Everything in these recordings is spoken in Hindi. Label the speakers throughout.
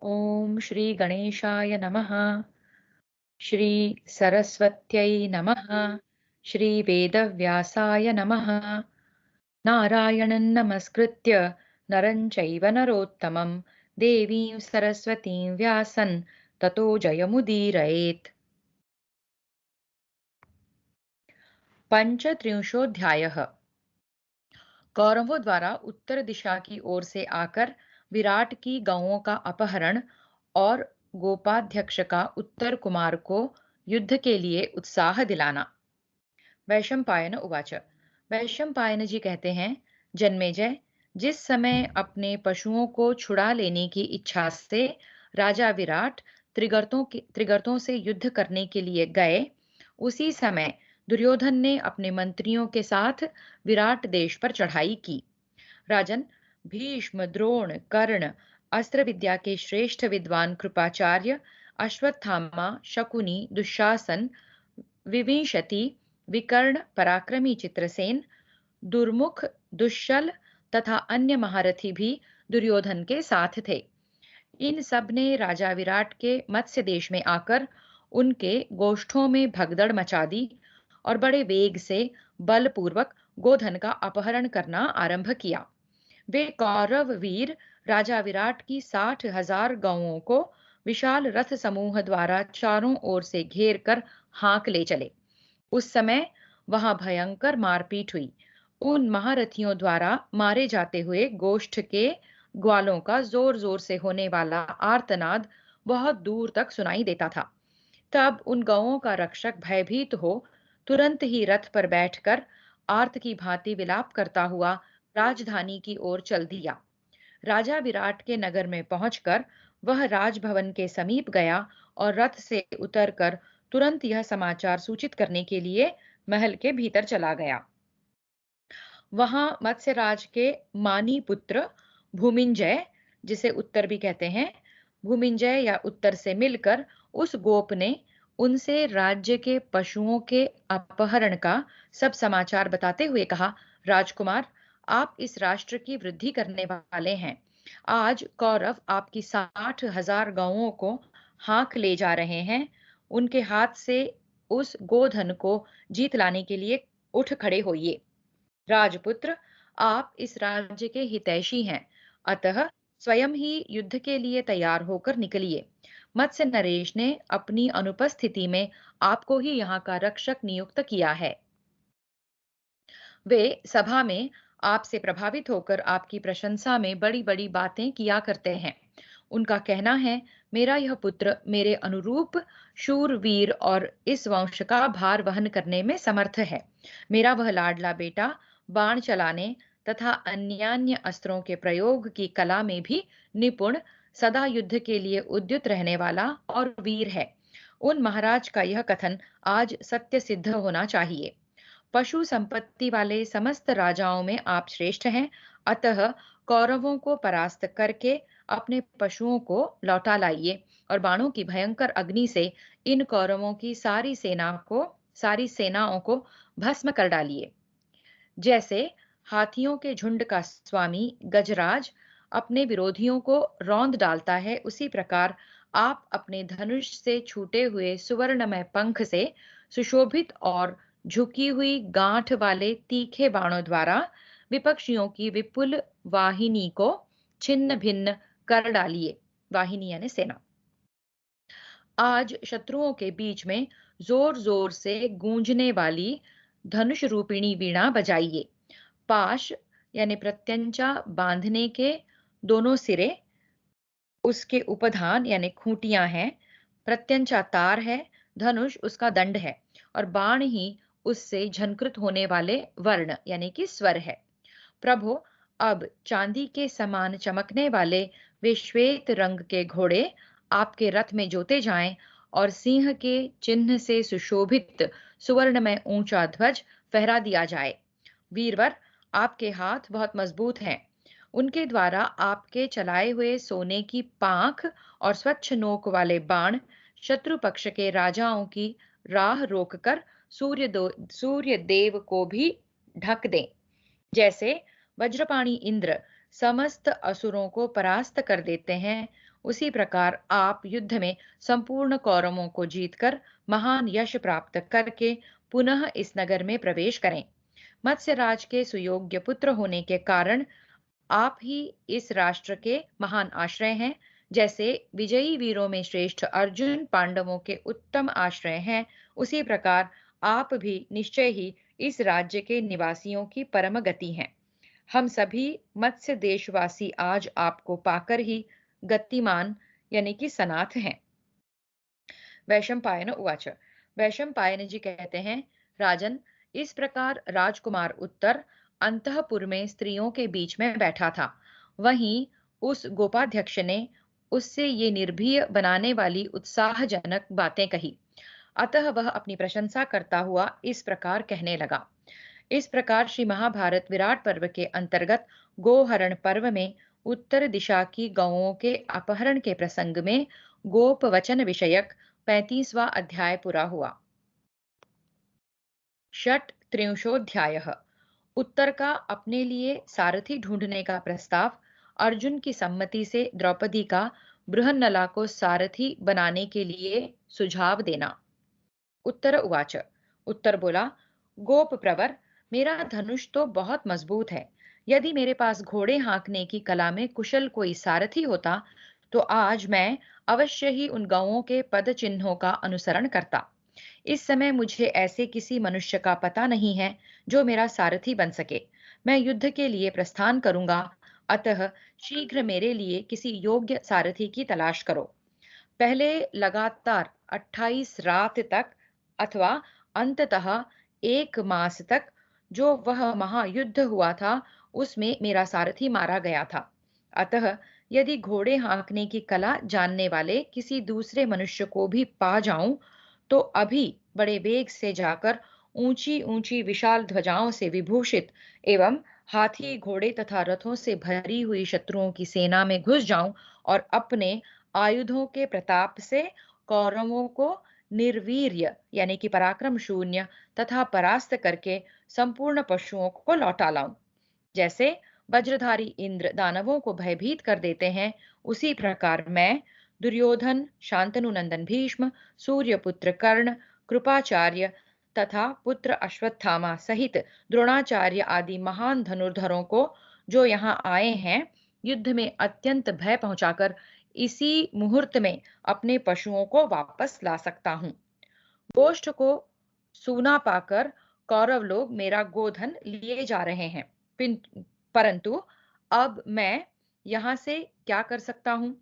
Speaker 1: ॐ श्री गणेशाय नमः। श्री सरस्वत्यै नमः। श्री वेदव्यासाय नमः। नारायणं नमस्कृत्य नरं चैव नरोत्तमं देवीं सरस्वतीं व्यासं ततो जयमुदीरयेत्। पंचत्रिंशोऽध्यायः। कौरवों द्वारा उत्तर दिशा की ओर से आकर विराट की गौओं का अपहरण और गोपाध्यक्ष का उत्तर कुमार को युद्ध के लिए उत्साह दिलाना। वैशंपायन उवाच। वैशंपायन जी कहते हैं, जन्मेजय, जिस समय अपने पशुओं को छुड़ा लेने की इच्छा से राजा विराट त्रिगर्तों से युद्ध करने के लिए गए, उसी समय दुर्योधन ने अपने मंत्रियों के साथ विराट देश पर चढ़ाई की। राजन, भीष्म, द्रोण, कर्ण, अस्त्र विद्या के श्रेष्ठ विद्वान कृपाचार्य, अश्वत्थामा, शकुनी, दुशासन, विविंशति, विकर्ण, पराक्रमी चित्रसेन, दुर्मुख, दुश्शल तथा अन्य महारथी भी दुर्योधन के साथ थे। इन सब ने राजा विराट के मत्स्य देश में आकर उनके गोष्ठों में भगदड़ मचा दी और बड़े वेग से बलपूर्वक गोधन का अपहरण करना आरंभ किया। वे कौरव वीर राजा विराट की 60,000 गौओं को विशाल रथ समूह द्वारा चारों ओर से घेर कर हाँक ले चले। उस समय वहां भयंकर मारपीट हुई। उन महारथियों द्वारा मारे जाते हुए गोष्ठ के ग्वालों का जोर जोर से होने वाला आर्तनाद बहुत दूर तक सुनाई देता था। तब उन गौओं का रक्षक भयभीत हो तुरंत ही रथ पर बैठकर आर्त की भांति विलाप करता हुआ राजधानी की ओर चल दिया। राजा विराट के नगर में पहुंचकर वह राजभवन के समीप गया और रथ से उतरकर तुरंत यह समाचार सूचित करने के लिए महल के भीतर चला गया। वहां मत्स्यराज के मानी पुत्र भूमिंजय, जिसे उत्तर भी कहते हैं, भूमिंजय या उत्तर से मिलकर उस गोप ने उनसे राज्य के पशुओं के अपहरण का सब समाचार बताते हुए कहा, राजकुमार, आप इस राष्ट्र की वृद्धि करने वाले हैं। आज कौरव आपकी 60,000 गौओं को हाँक ले जा रहे हैं। उनके हाथ से उस गोधन को जीत लाने के लिए उठ खड़े होइए। राजपुत्र, आप इस राज्य के हितैषी हैं, अतः स्वयं ही युद्ध के लिए तैयार होकर निकलिए। मत्स्य नरेश ने अपनी अनुपस्थिति में आपको ही यहाँ का रक्षक नियुक्त किया है। वे सभा में आपसे प्रभावित होकर आपकी प्रशंसा में बड़ी बड़ी बातें किया करते हैं। उनका कहना है, मेरा यह पुत्र मेरे अनुरूप शूरवीर और इस वंश का भार वहन करने में समर्थ है। मेरा वह लाडला बेटा बाण चलाने तथा अन्यान्य अस्त्रों के प्रयोग की कला में भी निपुण, सदा युद्ध के लिए उद्युत रहने वाला और वीर है। उन महाराज का यह कथन आज सत्य सिद्ध होना चाहिए। पशु संपत्ति वाले समस्त राजाओं में आप श्रेष्ठ हैं, अतः कौरवों को परास्त करके अपने पशुओं को लौटा लाइए और बाणों की भयंकर अग्नि से इन कौरवों की सारी सेनाओं को भस्म कर डालिए। जैसे हाथियों के झुंड का स्वामी गजराज अपने विरोधियों को रौंद डालता है, उसी प्रकार आप अपने धनुष से छूटे हुए सुवर्णमय पंख से सुशोभित और झुकी हुई गांठ वाले तीखे बाणों द्वारा विपक्षियों की विपुल वाहिनी को छिन्न भिन्न कर डालिए। वाहिनी यानी सेना। आज शत्रुओं के बीच में जोर जोर से गूंजने वाली धनुष रूपिणी वीणा बजाइए। पाश यानी प्रत्यंचा बांधने के दोनों सिरे, उसके उपधान यानी खूंटियां हैं, प्रत्यंचा तार है, धनुष उसका दंड है और बाण ही उससे झनकृत होने वाले वर्ण यानी कि स्वर है। प्रभु, अब चांदी के समान चमकने वाले वे श्वेत रंग के घोड़े आपके रथ में जोते जाएं और सिंह के चिन्ह से सुशोभित सुवर्ण में ऊंचा ध्वज फहरा दिया जाए। वीरवर, आपके हाथ बहुत मजबूत हैं। उनके द्वारा आपके चलाए हुए सोने की पांख और स्वच्छ नोक वाले बाण शत्रु पक्ष के राजाओं की राह रोककर सूर्य देव को भी ढक दें। जैसे वज्रपाणी इंद्र समस्त असुरों को परास्त कर देते हैं, उसी प्रकार आप युद्ध में संपूर्ण कौरवों को जीतकर महान यश प्राप्त करके पुनः इस नगर में प्रवेश करें। मत्स्यराज के सुयोग्य पुत्र होने के कारण आप ही इस राष्ट्र के महान आश्रय हैं। जैसे विजयी वीरों में श्रेष्ठ अर्जुन पांडवों के उत्तम आश्रय हैं, उसी प्रकार आप भी निश्चय ही इस राज्य के निवासियों की परम गति हैं। हम सभी मत्स्य देशवासी आज आपको पाकर ही गतिमान यानी कि सनाथ हैं। वैशंपायन उवाच। वैशंपायन जी कहते हैं, राजन, इस प्रकार राजकुमार उत्तर अंतःपुर में स्त्रियों के बीच में बैठा था। वहीं उस गोपाध्यक्ष ने उससे ये निर्भीय बनाने वाली उत्साहजनक बातें कही। अतः वह अपनी प्रशंसा करता हुआ इस प्रकार कहने लगा। इस प्रकार श्री महाभारत विराट पर्व के अंतर्गत गोहरण पर्व में उत्तर दिशा की गौओं के अपहरण के प्रसंग में गोप वचन विषयक 35वां अध्याय पूरा हुआ। षट त्रिंशोऽध्यायः। उत्तर का अपने लिए सारथी ढूंढने का प्रस्ताव, अर्जुन की सम्मति से द्रौपदी का बृहन्नला को सारथी बनाने के लिए सुझाव देना। उत्तर उवाच। उत्तर बोला, गोप प्रवर, मेरा धनुष तो बहुत मजबूत है। यदि मेरे पास घोड़े हाँकने की कला में कुशल कोई सारथी होता तो आज मैं अवश्य ही उन गौओं के पद चिन्हों का अनुसरण करता। इस समय मुझे ऐसे किसी मनुष्य का पता नहीं है जो मेरा सारथी बन सके। मैं युद्ध के लिए प्रस्थान करूंगा, अतः शीघ्र मेरे लिए किसी योग्य सारथी की तलाश करो। पहले लगातार 28 रात तक अथवा अंततः 1 मास तक जो वह महायुद्ध हुआ था, उसमें मेरा सारथी मारा गया था। अतः यदि घोड़े हाँकने की कला जानने वाले किसी दूसरे मनुष्य को भी पा जाऊं तो अभी बड़े वेग से जाकर ऊंची ऊंची विशाल ध्वजाओं से विभूषित एवं हाथी घोड़े तथा रथों से भरी हुई शत्रुओं की सेना में घुस जाऊं और अपने आयुधों के प्रताप से कौरवों को निर्वीर्य यानी कि पराक्रम शून्य तथा परास्त करके संपूर्ण पशुओं को लौटा लाऊं। जैसे वज्रधारी इंद्र दानवों को भयभीत कर देते हैं, उसी प्रकार मैं दुर्योधन, शांतनु नंदन भीष्म, सूर्यपुत्र कर्ण, कृपाचार्य तथा पुत्र अश्वत्थामा सहित द्रोणाचार्य आदि महान धनुर्धरों को जो यहाँ आए हैं, युद्ध में अत्यंत भय पहुंचाकर इसी मुहूर्त में अपने पशुओं को वापस ला सकता हूँ। गोष्ठ को सूना पाकर कौरव लोग मेरा गोधन लिए जा रहे हैं, परंतु अब मैं यहाँ से क्या कर सकता हूँ,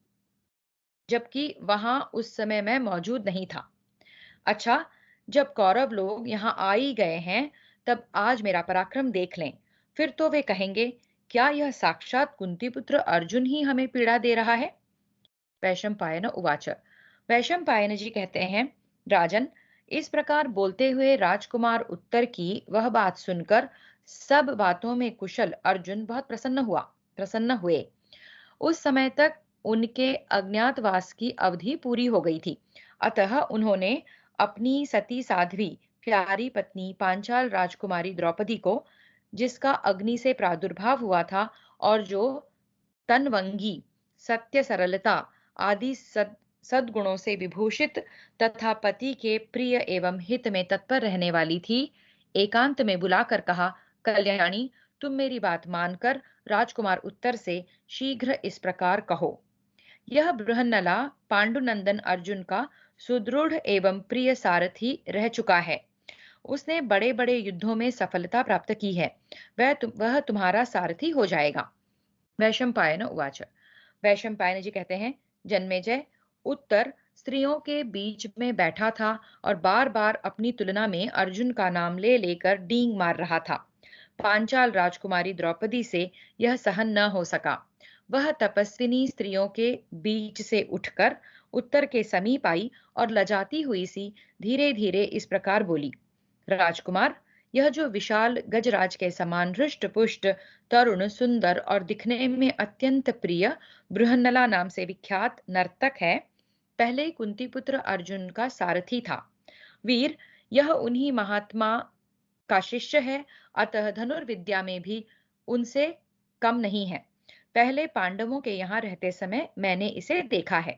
Speaker 1: जबकि वहां उस समय मैं मौजूद नहीं था। अच्छा, जब कौरव लोग यहाँ आ ही गए हैं, तब आज मेरा पराक्रम देख लें। फिर तो वे कहेंगे, क्या यह साक्षात कुंती पुत्र अर्जुन ही हमें पीड़ा दे रहा है। वैशंपायन उवाच। वैशंपायन जी कहते हैं, राजन, इस प्रकार बोलते हुए राजकुमार उत्तर की वह बात सुनकर सब बातों में कुशल अर्जुन बहुत प्रसन्न हुए। उस समय तक उनके अज्ञातवास की अवधि पूरी हो गई थी। अतः उन्होंने अपनी सती साध्वी प्यारी पत्नी पांचाल राजकुमारी द्रौपदी को, जिसका अग्नि से प्रादुर्भाव हुआ था और जो तनवंगी, सत्य, सरलता आदि सद्गुणों से विभूषित तथा पति के प्रिय एवं हित में तत्पर रहने वाली थी, एकांत में बुलाकर कहा, कल्याणी, तुम मेरी बात मानकर राजकुमार उत्तर से शीघ्र इस प्रकार कहो। यह बृहन्नला पांडुनंदन अर्जुन का सुदृढ़ एवं प्रिय सारथी रह चुका है। उसने बड़े बड़े युद्धों में सफलता प्राप्त की है। वह तुम्हारा सारथी हो जाएगा। वैशंपायन उवाच। वैशंपायन जी कहते हैं, जन्मेजय, उत्तर स्त्रियों के बीच में बैठा था और बार बार अपनी तुलना में अर्जुन का नाम ले लेकर डींग मार रहा था। पांचाल राजकुमारी द्रौपदी से यह सहन न हो सका। वह तपस्विनी स्त्रियों के बीच से उठकर उत्तर के समीप आई और लजाती हुई सी धीरे धीरे इस प्रकार बोली, राजकुमार, यह जो विशाल गजराज के समान हृष्ट पुष्ट तरुण सुंदर और दिखने में अत्यंत प्रिय बृहन्नला नाम से विख्यात नर्तक है, पहले कुंती पुत्र अर्जुन का सारथी था। वीर, यह उन्हीं महात्मा का शिष्य है, अतः धनुर्विद्या में भी उनसे कम नहीं है। पहले पांडवों के यहाँ रहते समय मैंने इसे देखा है।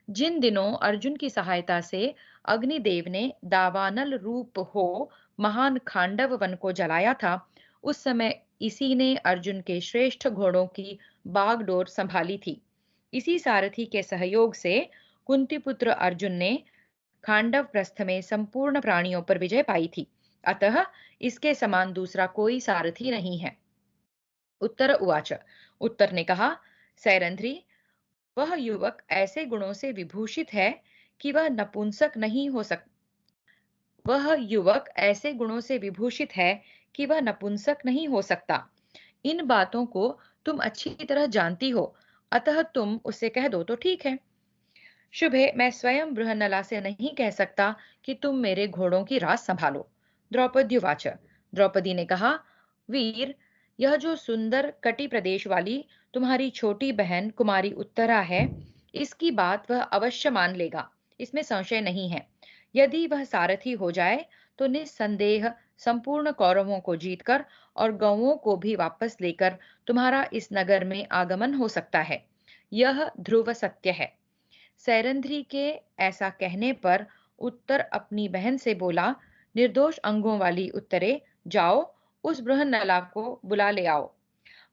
Speaker 1: जिन दिनों अर्जुन की सहायता से अग्निदेव ने दावानल रूप हो महान खांडव वन को जलाया था, उस समय इसी ने अर्जुन के श्रेष्ठ घोड़ों की बागडोर संभाली थी। इसी सारथी के सहयोग से कुंती पुत्र अर्जुन ने खांडव प्रस्थ में संपूर्ण प्राणियों पर विजय पाई थी। अतः इसके समान दूसरा कोई सारथी नहीं है। उत्तर उवाच। उत्तर ने कहा, सैरंध्री, वह युवक ऐसे गुणों से विभूषित है कि वह युवक ऐसे गुणों से विभूषित है कि वह नपुंसक नहीं हो सकता। इन बातों को तुम अच्छी तरह जानती हो, अतः तुम उसे कह दो तो ठीक है। शुभे, मैं स्वयं बृहन्नला से नहीं कह सकता कि तुम मेरे घोड़ों की रास संभालो। द्रौपदीवाच। द्रौपदी ने कहा, वीर, यह जो सुंदर कटी प्रदेश वाली तुम्हारी छोटी बहन कुमारी उत्तरा है, इसकी बात वह अवश्य मान लेगा, इसमें संशय नहीं है। यदि वह सारथी हो जाए तो निस्संदेह संपूर्ण कौरवों को जीतकर और गौओं को भी वापस लेकर तुम्हारा इस नगर में आगमन हो सकता है। यह ध्रुव सत्य है। सैरंध्री के ऐसा कहने पर उत्तर अपनी बहन से बोला, निर्दोष अंगों वाली उत्तरे, जाओ उस बृहन्नला को बुला ले आओ।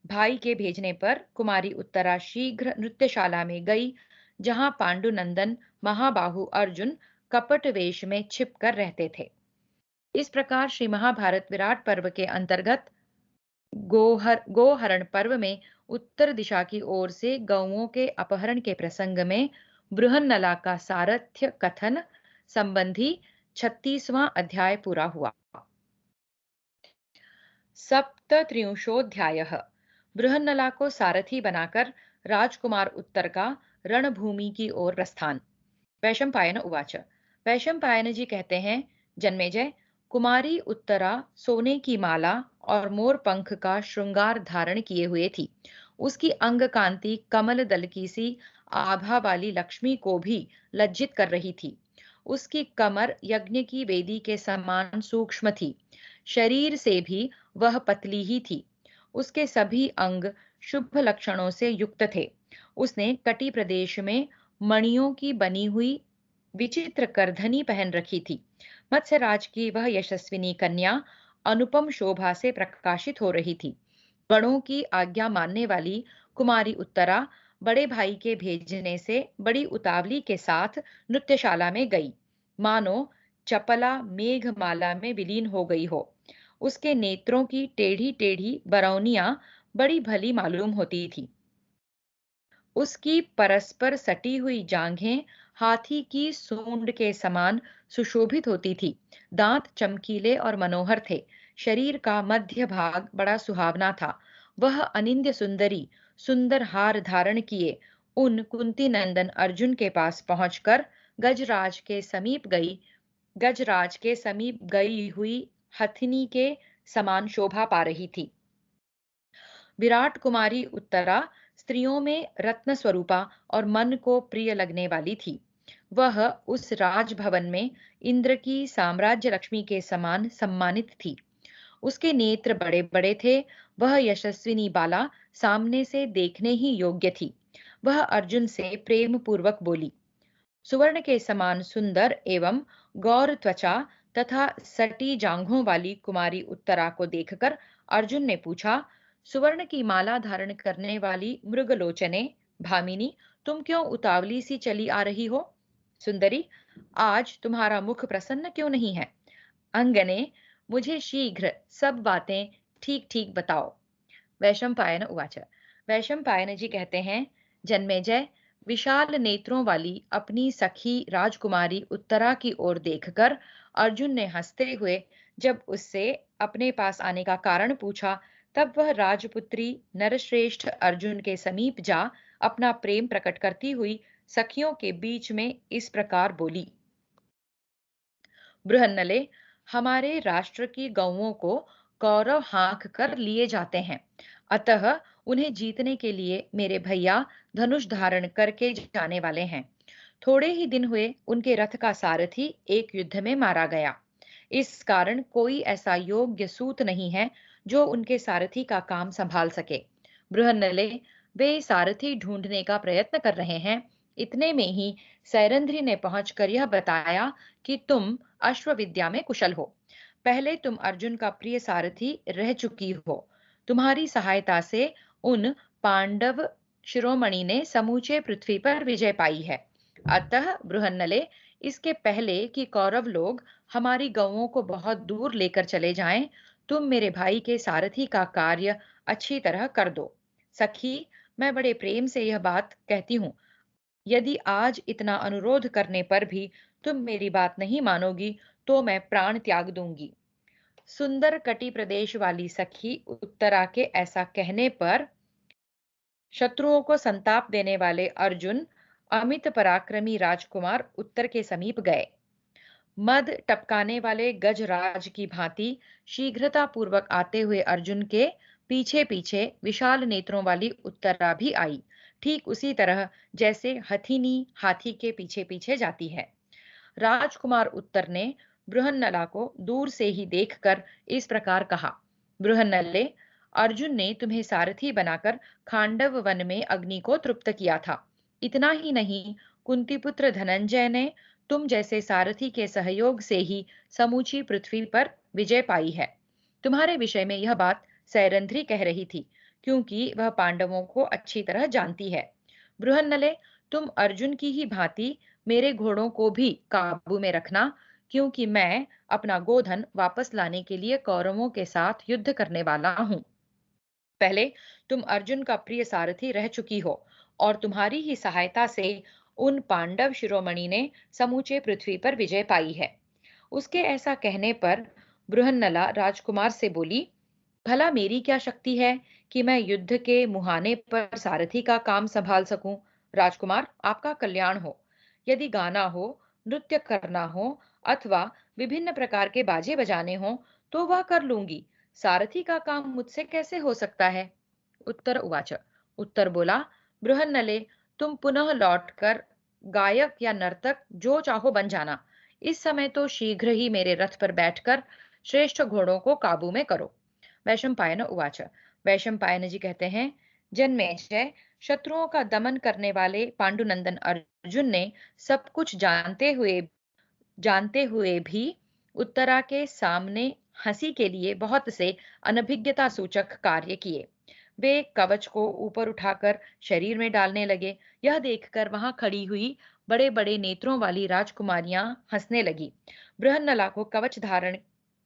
Speaker 1: भाई के भेजने पर कुमारी उत्तरा शीघ्र नृत्यशाला में गई, जहां पांडुनंदन महाबाहु अर्जुन कपट वेश में छिप कर रहते थे। इस प्रकार श्री महाभारत विराट पर्व के अंतर्गत गोहरण पर्व में उत्तर दिशा की ओर से गौओं के अपहरण के प्रसंग में बृहन्नला का सारथ्य कथन संबंधी 36वां अध्याय पूरा हुआ। सप्तत्रिंशोऽध्यायः। बृहन्नला को सारथी बनाकर राजकुमार उत्तर का रणभूमि की ओर प्रस्थान। वैशंपायन उवाच। वैशंपायन जी कहते हैं, जन्मेजय, कुमारी उत्तरा सोने की माला और मोर पंख का श्रृंगार धारण किए हुए थी। उसकी अंग कांति कमल दल की सी आभा वाली लक्ष्मी को भी लज्जित कर रही थी। उसकी कमर यज्ञ की वेदी के समान सूक्ष्म थी। शरीर से भी वह पतली ही थी। उसके सभी अंग शुभ लक्षणों से युक्त थे। उसने कटी प्रदेश में मणियों की बनी हुई विचित्र करधनी पहन रखी थी। मत्स्यराज की वह यशस्विनी कन्या अनुपम शोभा से प्रकाशित हो रही थी। गणों की आज्ञा मानने वाली कुमारी उत्तरा बड़े भाई के भेजने से बड़ी उतावली के साथ नृत्यशाला में गई, मानो चपला मेघमाला में विलीन हो गई हो। उसके नेत्रों की टेढ़ी टेढ़ी बरौनियां बड़ी भली मालूम होती थी। उसकी परस्पर सटी हुई जांघें हाथी की सूंड के समान सुशोभित होती थी। दांत चमकीले और मनोहर थे। शरीर का मध्य भाग बड़ा सुहावना था। वह अनिंद्य सुंदरी सुंदर हार धारण किए उन कुंती नंदन अर्जुन के पास पहुंचकर गजराज के समीप गई हुई हथिनी के समान शोभा पा रही थी। विराट कुमारी उत्तरा स्त्रियों में रत्न स्वरूपा और मन को प्रिय लगने वाली थी। वह उस राजभवन में इंद्र की साम्राज्य लक्ष्मी के समान सम्मानित थी। उसके नेत्र बड़े बड़े थे। वह यशस्विनी बाला सामने से देखने ही योग्य थी। वह अर्जुन से प्रेम पूर्वक बोली। सुवर्ण के समान सुंदर एवं गौर त्वचा तथा सटी जांघों वाली कुमारी उत्तरा को देखकर अर्जुन ने पूछा, सुवर्ण की माला धारण करने वाली मृगलोचने, भामिनी, तुम क्यों उतावली सी चली आ रही हो? सुंदरी, आज तुम्हारा मुख प्रसन्न क्यों नहीं है? अंगने, मुझे शीघ्र सब बातें ठीक ठीक बताओ। वैशंपायन उवाच। वैशंपायन जी कहते हैं, जन्मेजय, विशाल नेत्रों वाली अपनी सखी राजकुमारी उत्तरा की ओर देखकर अर्जुन ने हंसते हुए जब उससे अपने पास आने का कारण पूछा, तब वह राजपुत्री नरश्रेष्ठ अर्जुन के समीप जा अपना प्रेम प्रकट करती हुई सखियों के बीच में इस प्रकार बोली। बृहन्नले, हमारे राष्ट्र की गौओं को कौरव हाँक कर लिए जाते हैं, अतः उन्हें जीतने के लिए मेरे भैया धनुष धारण करके जाने वाले हैं। थोड़े ही दिन हुए उनके रथ का सारथी एक युद्ध में मारा गया। इस कारण कोई ऐसा योग्य सूत नहीं है जो उनके सारथी का काम संभाल सके। बृहन्नले, वे सारथी ढूंढने का प्रयत्न कर रहे हैं। इतने में ही सैरंध्री ने पहुंचकर यह बताया कि तुम अश्व विद्या में कुशल हो। पहले तुम अर्जुन का प्रिय सारथी रह चुकी हो। तुम्हारी सहायता से उन पांडव शिरोमणि ने समूचे पृथ्वी पर विजय पाई है। अतः बृहन्नले, इसके पहले कि कौरव लोग हमारी गौओं को बहुत दूर लेकर चले जाएं, तुम मेरे भाई के सारथी का कार्य अच्छी तरह कर दो। सखी, मैं बड़े प्रेम से यह बात कहती हूँ। यदि आज इतना अनुरोध करने पर भी तुम मेरी बात नहीं मानोगी, तो मैं प्राण त्याग दूंगी। सुंदर कटी प्रदेश वाली सखी उत्तरा के ऐसा कहने पर शत्रुओं को संताप देने वाले अर्जुन, अमित पराक्रमी राजकुमार उत्तर के समीप गए। मद टपकाने वाले गजराज की भांति शीघ्रता पूर्वक आते हुए अर्जुन के पीछे पीछे विशाल नेत्रों वाली उत्तरा भी आई, ठीक उसी तरह जैसे हथिनी हाथी के पीछे पीछे जाती है। राजकुमार उत्तर ने बृहन्नला को दूर से ही देखकर इस प्रकार कहा, बृहन्नले, अर्जुन ने तुम्हें सारथी बनाकर खांडव वन में अग्नि को तृप्त किया था। इतना ही नहीं, कुंती पुत्र धनंजय ने तुम जैसे सारथी के सहयोग से ही समूची पृथ्वी पर विजय पाई है। तुम्हारे विषय में यह बात सैरंध्री कह रही थी, क्योंकि वह पांडवों को अच्छी तरह जानती है। बृहन्नले, तुम अर्जुन की ही भांति मेरे घोड़ों को भी काबू में रखना, क्योंकि मैं अपना गोधन वापस लाने के लिए कौरवों के साथ युद्ध करने वाला हूँ। पहले तुम अर्जुन का प्रिय सारथी रह चुकी हो, और तुम्हारी ही सहायता से उन पांडव शिरोमणि ने समूचे पृथ्वी पर विजय पाई है। उसके ऐसा कहने पर बृहन्नला राजकुमार से बोली, भला मेरी क्या शक्ति है कि मैं युद्ध के मुहाने पर सारथी का काम संभाल सकूं। राजकुमार, आपका कल्याण हो। यदि गाना हो, नृत्य करना हो अथवा विभिन्न प्रकार के बाजे बजाने हो, तो वह कर लूंगी। सारथी का काम मुझसे कैसे हो सकता है। उत्तर उवाच, उत्तर बोला, बृहन्नले, तुम पुनः लौटकर गायक या नर्तक जो चाहो बन जाना। इस समय तो शीघ्र ही मेरे रथ पर बैठकर श्रेष्ठ घोड़ों को काबू में करो। वैशंपायन उवाच, वैशंपायन जी कहते हैं, जन्मेजय, शत्रुओं का दमन करने वाले पांडुनंदन अर्जुन ने सब कुछ जानते हुए भी उत्तरा के सामने हंसी के लिए बहुत से अनभिज्ञता सूचक कार्य किए। वे कवच को ऊपर उठाकर शरीर में डालने लगे। यह देखकर वहां खड़ी हुई बड़े बड़े नेत्रों वाली राजकुमारियां हंसने लगी। बृहन्नला को कवच धारण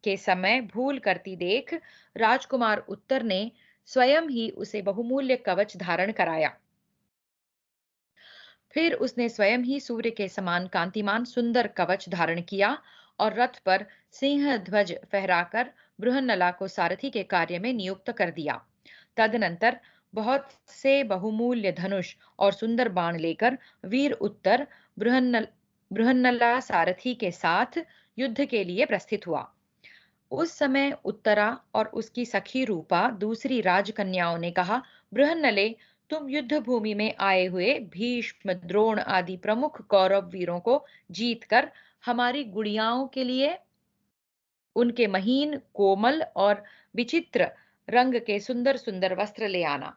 Speaker 1: के समय भूल करती देख राजकुमार उत्तर ने स्वयं ही उसे बहुमूल्य कवच धारण कराया। फिर उसने स्वयं ही सूर्य के समान कांतिमान सुंदर कवच धारण किया और रथ पर सिंह ध्वज फहराकर बृहन्नला को सारथी के कार्य में नियुक्त कर दिया। तदनंतर बहुत से बहुमूल्य धनुष और सुंदर बाण लेकर वीर उत्तर बृहन्नला सारथी के साथ युद्ध के लिए प्रस्थित हुआ। उस समय उत्तरा और उसकी सखी रूपा दूसरी राजकन्याओं ने कहा, बृहन्नले, तुम युद्ध भूमि में आए हुए भीष्म, द्रोण आदि प्रमुख कौरव वीरों को जीतकर हमारी गुड़ियाओं के लिए उनके महीन, कोमल और विचित्र रंग के सुंदर सुंदर वस्त्र ले आना।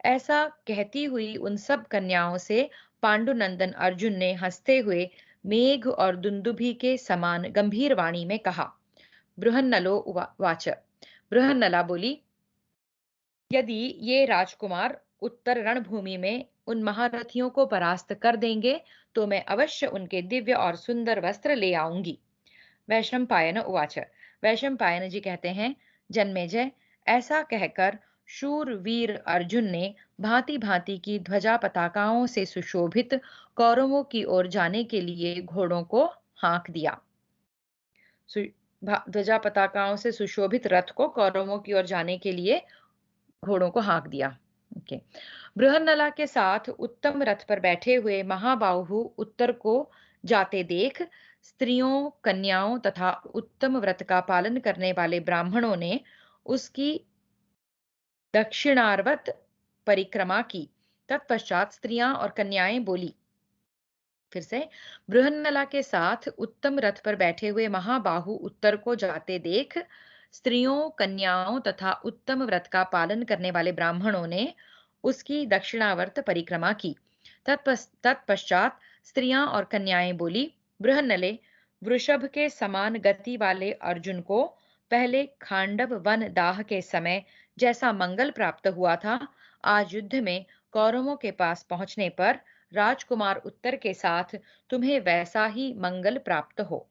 Speaker 1: ऐसा कहती हुई उन सब कन्याओं से पांडुनंदन अर्जुन ने हंसते हुए मेघ और दुंदुभि के समान गंभीर वाणी में कहा। वाच, बृहन्नला बोली, यदि ये राजकुमार उत्तर रणभूमि में उन महारथियों को परास्त कर देंगे, तो मैं अवश्य उनके दिव्य और सुंदर वस्त्र ले आऊंगी। वैशंपायन उवाच, वैशंपायन जी कहते हैं, जन्मेजय, ऐसा कहकर शूरवीर अर्जुन ने भांति भांति की ध्वजा पताकाओं से सुशोभित कौरवों की ओर जाने के लिए घोड़ों को हाँक दिया। ध्वजा पताकाओं से सुशोभित रथ को कौरवों की ओर जाने के लिए घोड़ों को हाँक दिया। ओके। बृहन्नला के साथ उत्तम रथ पर बैठे हुए महाबाहु उत्तर को जाते देख स्त्रियों, कन्याओं तथा उत्तम व्रत का पालन करने वाले ब्राह्मणों ने उसकी दक्षिणावर्त परिक्रमा की। तत्पश्चात स्त्रियां और कन्याएं बोली, फिर से, बृहन्नला के साथ उत्तम रथ पर बैठे हुए महाबाहु उत्तर को जाते देख स्त्रियों, कन्याओं तथा उत्तम व्रत का पालन करने वाले ब्राह्मणों ने उसकी दक्षिणावर्त परिक्रमा की। तत्पश्चात स्त्रियां और कन्याएं बोली, बृहन्नले, वृषभ के समान गति वाले अर्जुन को पहले खांडव वन दाह के समय जैसा मंगल प्राप्त हुआ था, आज युद्ध में कौरवों के पास पहुंचने पर राजकुमार उत्तर के साथ तुम्हें वैसा ही मंगल प्राप्त हो।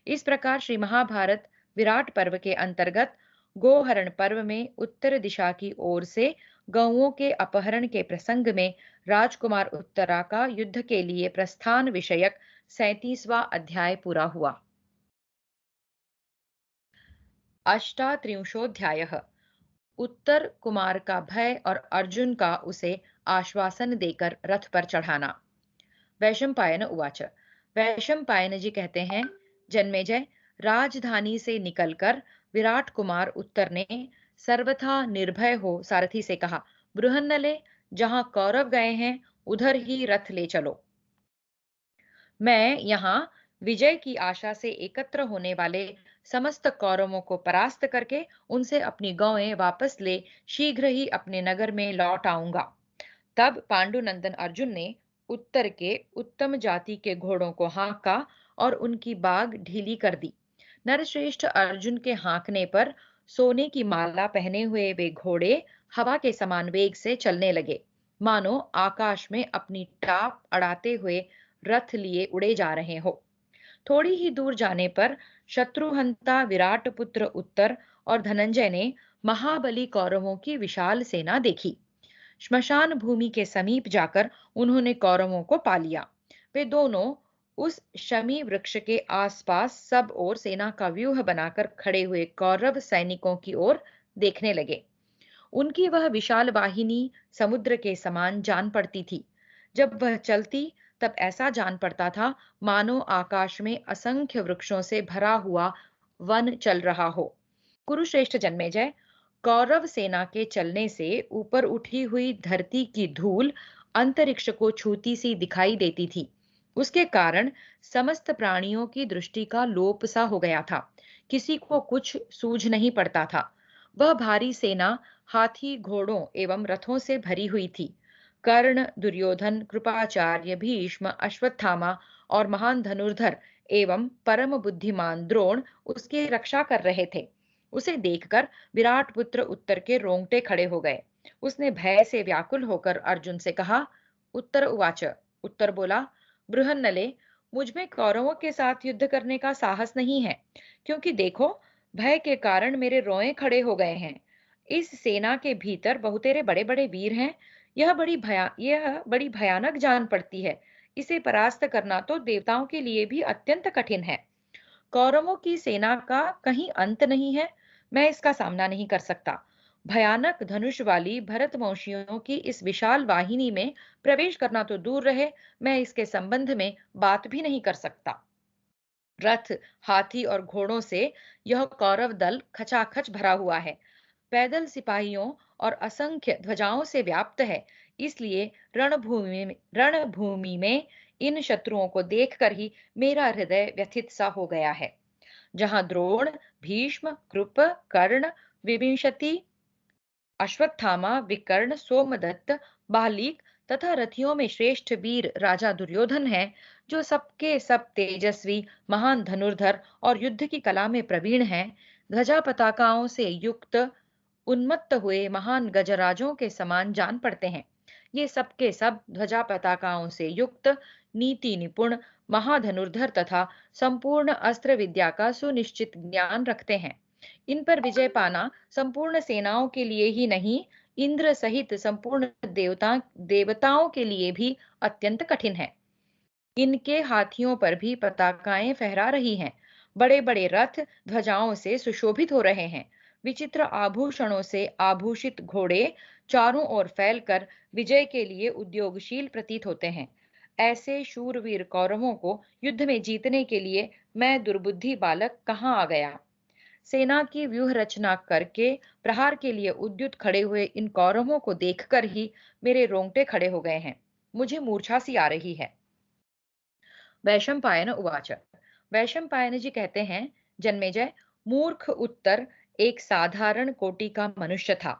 Speaker 1: इस प्रकार श्री महाभारत विराट पर्व के अंतर्गत गोहरण पर्व में उत्तर दिशा की ओर से गौओं के अपहरण के प्रसंग में राजकुमार उत्तरा का युद्ध के लिए प्रस्थान विषयक 37वां अध्याय पूरा हुआ। अष्टात्रिंशोऽध्यायः। उत्तर कुमार का भय और अर्जुन का उसे आश्वासन देकर रथ पर चढ़ाना। वैशंपायन उवाच। वैशंपायन जी कहते हैं, जन्मेजय, राजधानी से निकलकर विराट कुमार उत्तर ने सर्वथा निर्भय हो सारथी से कहा, बृहन्नले, जहां कौरव गए हैं उधर ही रथ ले चलो। मैं यहाँ विजय की आशा से एकत्र होने वाले समस्त कौरवों को परास्त करके उनसे अपनी गौएं वापस ले शीघ्र ही अपने नगर में लौट आऊंगा। तब पांडुनंदन अर्जुन ने उत्तर के उत्तम जाति के घोड़ों को हाँका और उनकी बाग ढीली कर दी। नरश्रेष्ठ अर्जुन के हाँकने पर सोने की माला पहने हुए वे घोड़े हवा के समान वेग से चलने लगे, मानो आकाश में अपनी टाप अड़ाते हुए रथ लिए उड़े जा रहे हो। थोड़ी ही दूर जाने पर शत्रुहंता विराट पुत्र उत्तर और धनंजय ने महाबली कौरवों की विशाल सेना देखी। श्मशान भूमि के समीप जाकर उन्होंने कौरवों को पा लिया। वे दोनों उस शमी वृक्ष के आसपास सब ओर सेना का व्यूह बनाकर खड़े हुए कौरव सैनिकों की ओर देखने लगे। उनकी वह विशाल वाहिनी समुद्र के समान जान पड़ती थी। जब वह चलती तब ऐसा जान पड़ता था मानो आकाश में असंख्य वृक्षों से भरा हुआ वन चल रहा हो। कुरुश्रेष्ठ जन्मेजय, कौरव सेना के चलने से ऊपर उठी हुई धरती की धूल अंतरिक्ष को छूती सी दिखाई देती थी। उसके कारण समस्त प्राणियों की दृष्टि का लोप सा हो गया था। किसी को कुछ सूझ नहीं पड़ता था। वह भारी सेना हाथी, घोड़ों एवं रथों से भरी हुई थी। कर्ण, दुर्योधन, कृपाचार्य, भीष्म, अश्वत्थामा और महान धनुर्धर एवं परम बुद्धिमान द्रोण उसकी रक्षा कर रहे थे। उसे देखकर विराट पुत्र उत्तर के रोंगटे खड़े हो गए। उसने भय से व्याकुल होकर अर्जुन से कहा, उत्तर उवाच। उत्तर बोला, बृहन्नले, मुझ में कौरवों के साथ युद्ध करने का साहस नहीं है, क्योंकि देखो, भय के कारण मेरे रोए खड़े हो गए हैं। इस सेना के भीतर बहुतेरे बड़े बड़े वीर हैं। यह बड़ी भयानक जान पड़ती है। इसे परास्त करना तो देवताओं के लिए भी अत्यंत कठिन है। कौरवों की सेना का कहीं अंत नहीं है। मैं इसका सामना नहीं कर सकता। भयानक धनुष वाली भरतवंशियों की इस विशाल वाहिनी में प्रवेश करना तो दूर रहे, मैं इसके संबंध में बात भी नहीं कर सकता। रथ, हाथी और घोड़ों से यह कौरव दल खचाखच भरा हुआ है। पैदल सिपाहियों और असंख्य ध्वजाओं से व्याप्त है। इसलिए रणभूमि में इन शत्रुओं को देखकर ही मेरा हृदय व्यथित सा हो गया है। जहां द्रोण, भीष्म, कृप, कर्ण, विभिंशति, अश्वत्थामा, विकर्ण, सोमदत्त, बालीक तथा रथियों में श्रेष्ठ वीर राजा दुर्योधन है, जो सबके सब तेजस्वी, महान धनुर्धर और युद्ध की कला में प्रवीण हैं, ध्वजा पताकाओं से युक्त उन्मत्त हुए महान गजराजों के समान जान पड़ते हैं। ये सबके सब ध्वजा पताकाओं से युक्त, नीति निपुण, महाधनुर्धर तथा संपूर्ण अस्त्र विद्या का सुनिश्चित ज्ञान रखते हैं। इन पर विजय पाना संपूर्ण सेनाओं के लिए ही नहीं, इंद्र सहित संपूर्ण देवताओं के लिए भी अत्यंत कठिन है। इनके हाथियों पर भी पताकाएं फहरा रही हैं। बड़े बड़े रथ ध्वजाओं से सुशोभित हो रहे हैं। विचित्र आभूषणों से आभूषित घोड़े चारों ओर फैलकर विजय के लिए उद्योगशील प्रतीत होते हैं। ऐसे शूरवीर कौरवों को युद्ध में जीतने के लिए मैं दुर्बुद्धि बालक कहाँ आ गया। सेना की व्यूह रचना करके प्रहार के लिए उद्युत खड़े हुए इन कौरवों को देखकर ही मेरे रोंगटे खड़े हो गए हैं। मुझे मूर्छा सी आ रही है। वैशंपायन उवाच। वैशंपायन जी कहते हैं, जन्मेजय, मूर्ख उत्तर एक साधारण कोटि का मनुष्य था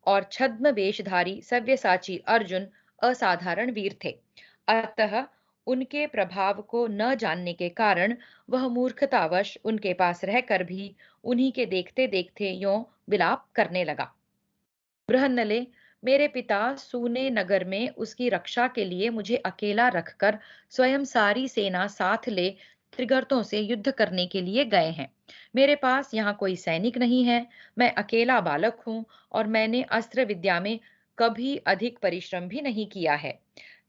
Speaker 1: और छद्म वेशधारी सव्यसाची अर्जुन असाधारण वीर थे। अतः उनके प्रभाव को न जानने के कारण वह मूर्खतावश उनके पास रहकर भी उन्हीं के देखते देखते यों विलाप करने लगा। बृहन्नले, मेरे पिता सूने नगर में उसकी रक्षा के लिए मुझे अकेला रखकर स्वयं सारी सेना साथ ले त्रिगर्तों से युद्ध करने के लिए गए हैं। मेरे पास यहाँ कोई सैनिक नहीं है। मैं अकेला बालक हूँ और मैंने अस्त्र विद्या में कभी अधिक परिश्रम भी नहीं किया है।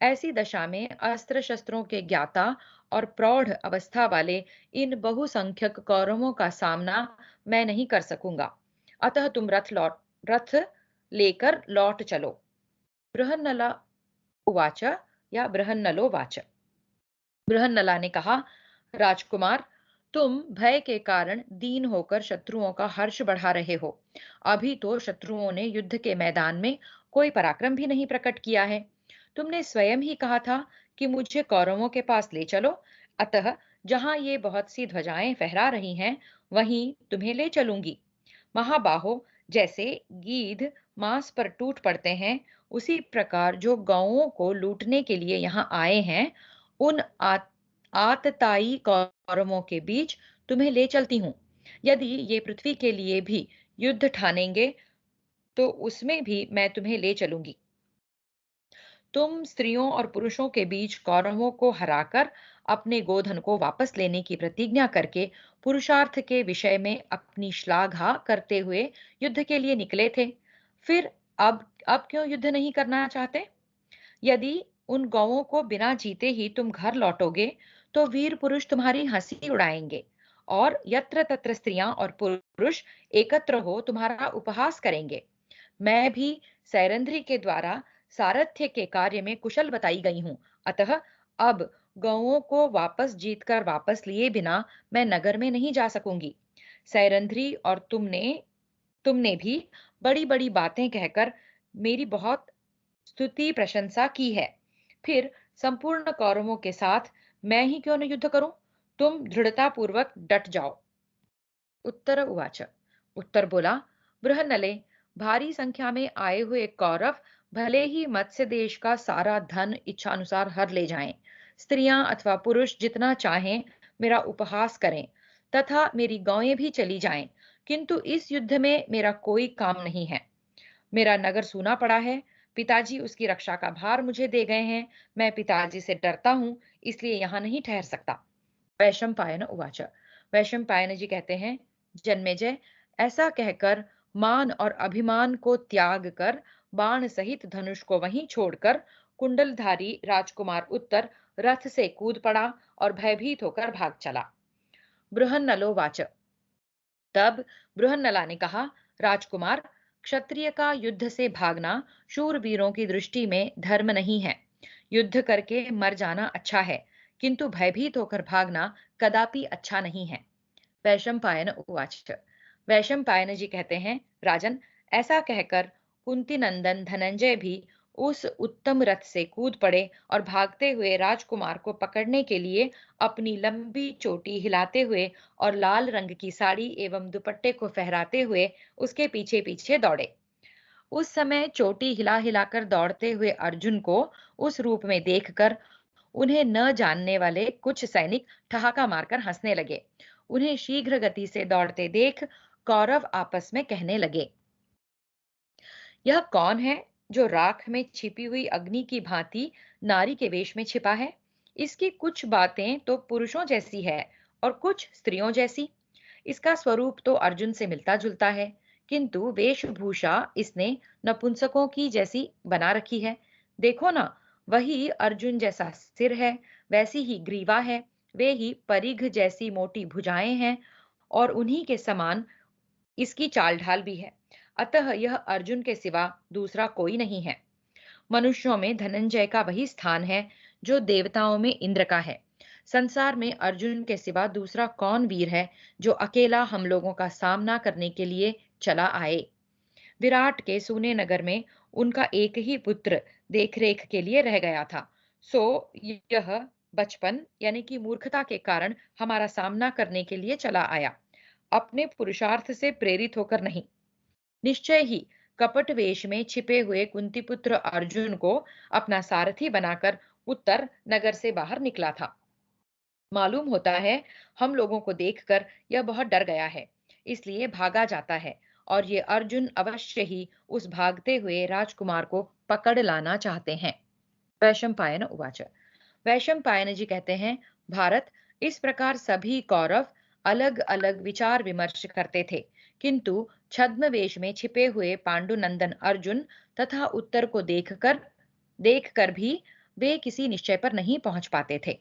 Speaker 1: ऐसी दशा में अस्त्र शस्त्रों के ज्ञाता और प्रौढ़ अवस्था वाले इन बहुसंख्यक कौरवों का सामना मैं नहीं कर सकूंगा। अतः तुम रथ लेकर लौट चलो। बृहन्नला उवाच या बृहन्नलो वाच। बृहन्नला ने कहा, राजकुमार, तुम भय के कारण दीन होकर शत्रुओं का हर्ष बढ़ा रहे हो। अभी तो शत्रुओं ने युद्ध के मैदान में कोई पराक्रम भी नहीं प्रकट किया है। तुमने स्वयं ही कहा था कि मुझे कौरवों के पास ले चलो। अतः जहां ये बहुत सी ध्वजाएं फहरा रही हैं, वहीं तुम्हें ले चलूंगी। महाबाहो, जैसे गीध मांस पर टूट पड़ते हैं, उसी प्रकार जो गौओं को लूटने के लिए यहाँ आए हैं, उन आतताई कौरवों के बीच तुम्हें ले चलती हूँ। यदि ये पृथ्वी के लिए भी युद्ध ठानेंगे, तो उसमें भी मैं तुम्हें ले चलूंगी। तुम स्त्रियों और पुरुषों के बीच कौरवों को हराकर अपने गोधन को वापस लेने की प्रतिज्ञा करके पुरुषार्थ के विषय में अपनी श्लाघा करते हुए युद्ध के लिए निकले थे। फिर अब क्यों युद्ध नहीं करना चाहते? यदि उन गौओं को बिना जीते ही तुम घर लौटोगे, तो वीर पुरुष तुम्हारी हंसी उड़ाएंगे और यत्र तत्र स्त्रियां और पुरुष एकत्र हो तुम्हारा उपहास करेंगे। मैं भी सैरंध्री के द्वारा सारथ्य के कार्य में कुशल बताई गई हूँ। अतः अब गौओं को वापस जीतकर वापस लिए बिना मैं नगर में नहीं जा सकूंगी। सैरंध्री और तुमने भी बड़ी बड़ी बातें कहकर मेरी बहुत स्तुति प्रशंसा की है। फिर संपूर्ण कौरवों के साथ मैं ही क्यों न युद्ध करूं? तुम दृढ़ता पूर्वक डट जाओ। उत्तर उवाच। उत्तर बोला, बृहन्नले, भारी संख्या में आए हुए कौरव भले ही मत्स्य देश का सारा धन इच्छानुसार हर ले जाएं, स्त्रियां अथवा पुरुष जितना चाहें मेरा उपहास करें, तथा मेरी गौएं भी चली जाएं, किंतु इस युद्ध में मेरा कोई काम नहीं है। मेरा नगर सूना पड़ा है। पिताजी उसकी रक्षा का भार मुझे दे गए हैं। मैं पिताजी से डरता हूँ, इसलिए यहाँ नहीं ठहर सकता। वैशंपायन उवाच। वैशंपायन जी कहते हैं, जन्मेजय, ऐसा कहकर मान और अभिमान को त्याग कर बाण सहित धनुष को वहीं छोड़कर कुंडलधारी राजकुमार उत्तर रथ से कूद पड़ा और भयभीत होकर भाग चला। बृहन्नलो वाच। तब बृहन्नला ने कहा, राजकुमार, क्षत्रिय का युद्ध से भागना शूरवीरों की दृष्टि में धर्म नहीं है। युद्ध करके मर जाना अच्छा है, किंतु भयभीत होकर भागना कदापि अच्छा नहीं है। वैशंपायन उवाच। वैशंपायन जी कहते हैं, राजन, ऐसा कहकर कुंती नंदन धनंजय भी उस उत्तम रथ से कूद पड़े और भागते हुए राजकुमार को पकड़ने के लिए अपनी लंबी चोटी हिलाते हुए और लाल रंग की साड़ी एवं दुपट्टे को फहराते हुए उसके पीछे पीछे दौड़े। उस समय चोटी हिला हिलाकर दौड़ते हुए अर्जुन को उस रूप में देखकर उन्हें न जानने वाले कुछ सैनिक ठहाका मारकर हंसने लगे। उन्हें शीघ्र गति से दौड़ते देख कौरव आपस में कहने लगे, यह कौन है जो राख में छिपी हुई अग्नि की भांति नारी के वेश में छिपा है? इसकी कुछ बातें तो पुरुषों जैसी है और कुछ स्त्रियों जैसी। इसका स्वरूप तो अर्जुन से मिलता जुलता है, किंतु वेशभूषा इसने नपुंसकों की जैसी बना रखी है। देखो ना, वही अर्जुन जैसा सिर है, वैसी ही ग्रीवा है, वे ही परिघ जैसी मोटी भुजाएं हैं और उन्हीं के समान इसकी चाल ढाल भी है। अतः यह अर्जुन के सिवा दूसरा कोई नहीं है। मनुष्यों में धनंजय का वही स्थान है जो देवताओं में इंद्र का है। संसार में अर्जुन के सिवा दूसरा कौन वीर है जो अकेला हम लोगों का सामना करने के लिए चला आए? विराट के सूने नगर में उनका एक ही पुत्र देखरेख के लिए रह गया था। सो यह बचपन यानी कि मूर्खता के कारण हमारा सामना करने के लिए चला आया, अपने पुरुषार्थ से प्रेरित होकर नहीं। निश्चय ही कपट वेश में छिपे हुए कुंती पुत्र अर्जुन को अपना सारथी बनाकर उत्तर नगर से बाहर निकला था। मालूम होता है हम लोगों को देखकर यह बहुत डर गया है, इसलिए भागा जाता है, और ये अर्जुन अवश्य ही उस भागते हुए राजकुमार को पकड़ लाना चाहते हैं। वैशंपायन उवाच। वैशंपायन जी कहते हैं, भारत, इस प्रकार सभी कौरव अलग अलग विचार विमर्श करते थे, किंतु छद्म वेश में छिपे हुए पांडुनंदन अर्जुन तथा उत्तर को देखकर भी वे किसी निश्चय पर नहीं पहुंच पाते थे।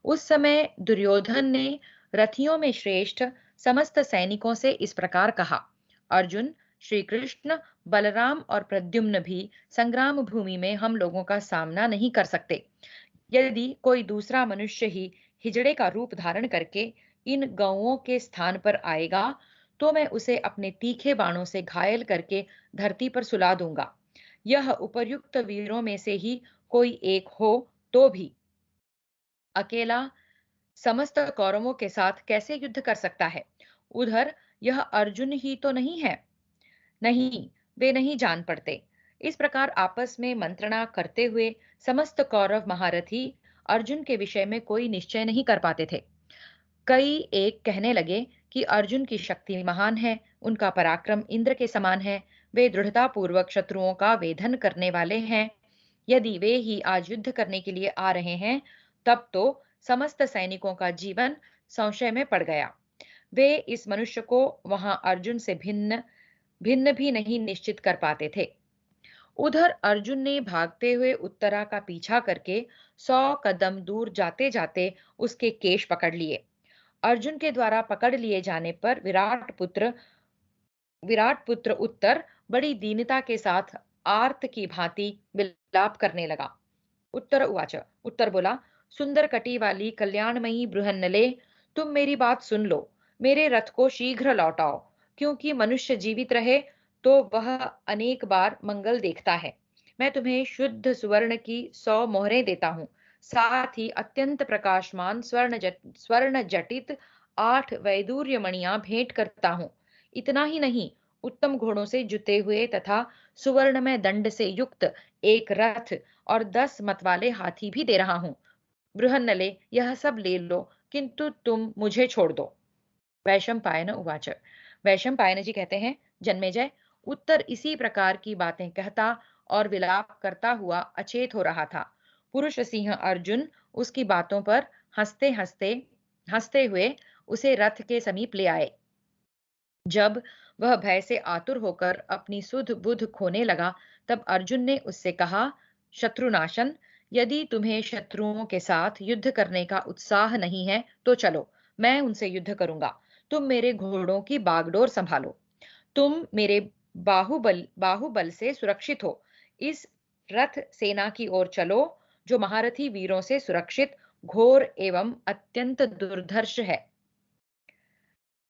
Speaker 1: उस समय दुर्योधन ने रथियों में श्रेष्ठ समस्त सैनिकों से इस प्रकार कहा, अर्जुन, श्री कृष्ण, बलराम और प्रद्युम्न भी संग्राम भूमि में हम लोगों का सामना नहीं कर सकते। यदि कोई दूसरा मनुष्य ही हिजड़े का रूप धारण करके इन गौओं के स्थान पर आएगा, तो मैं उसे अपने तीखे बाणों से घायल करके धरती पर सुला दूंगा। यह उपर्युक्त वीरों में से ही कोई एक हो तो भी अकेला समस्त कौरवों के साथ कैसे युद्ध कर सकता है? उधर यह अर्जुन ही तो नहीं है। नहीं, वे नहीं जान पड़ते। इस प्रकार आपस में मंत्रणा करते हुए समस्त कौरव महारथी अर्जुन के विषय में कोई निश्चय नहीं कर पाते थे। कई एक कहने लगे कि अर्जुन की शक्ति महान है, उनका पराक्रम इंद्र के समान है, वे दृढ़ता पूर्वक शत्रुओं का वेधन करने वाले हैं। यदि वे ही आज युद्ध करने के लिए आ रहे हैं, तब तो समस्त सैनिकों का जीवन संशय में पड़ गया। वे इस मनुष्य को वहां अर्जुन से भिन्न भिन्न भी नहीं निश्चित कर पाते थे। उधर अर्जुन ने भागते हुए उत्तरा का पीछा करके 100 कदम दूर जाते जाते उसके केश पकड़ लिए। अर्जुन के द्वारा पकड़ लिए जाने पर विराट पुत्र उत्तर बड़ी दीनता के साथ आर्त की भांति विलाप करने लगा। उत्तर उवाच। उत्तर बोला, सुंदर कटी वाली कल्याणमयी बृहन्नले, तुम मेरी बात सुन लो। मेरे रथ को शीघ्र लौटाओ, क्योंकि मनुष्य जीवित रहे तो वह अनेक बार मंगल देखता है। मैं तुम्हें शुद्ध सुवर्ण की 100 मोहरें देता हूँ, साथ ही अत्यंत प्रकाशमान स्वर्ण जटित 8 वैदूर्य मणियां भेंट करता हूँ। इतना ही नहीं, उत्तम घोड़ों से जुते हुए तथा सुवर्णमय दंड से युक्त एक रथ और 10 मतवाले हाथी भी दे रहा हूँ। बृहन्नले, यह सब ले लो, किंतु तुम मुझे छोड़ दो। वैशंपायन उवाच। वैशंपायन जी कहते हैं, जन्मेजय, उत्तर इसी प्रकार की बातें कहता और विलाप करता हुआ अचेत हो रहा था। पुरुष सिंह अर्जुन उसकी बातों पर हंसते हंसते हंसते हुए उसे रथ के समीप ले आए। जब वह भय से आतुर होकर अपनी सुध बुध खोने लगा, तब अर्जुन ने उससे कहा, शत्रुनाशन, यदि तुम्हें शत्रुओं के साथ युद्ध करने का उत्साह नहीं है तो चलो, मैं उनसे युद्ध करूंगा। तुम मेरे घोड़ों की बागडोर संभालो। तुम मेरे बाहुबल से सुरक्षित हो। इस रथ सेना की ओर चलो, जो महारथी वीरों से सुरक्षित, घोर एवं अत्यंत दुर्धर्ष है।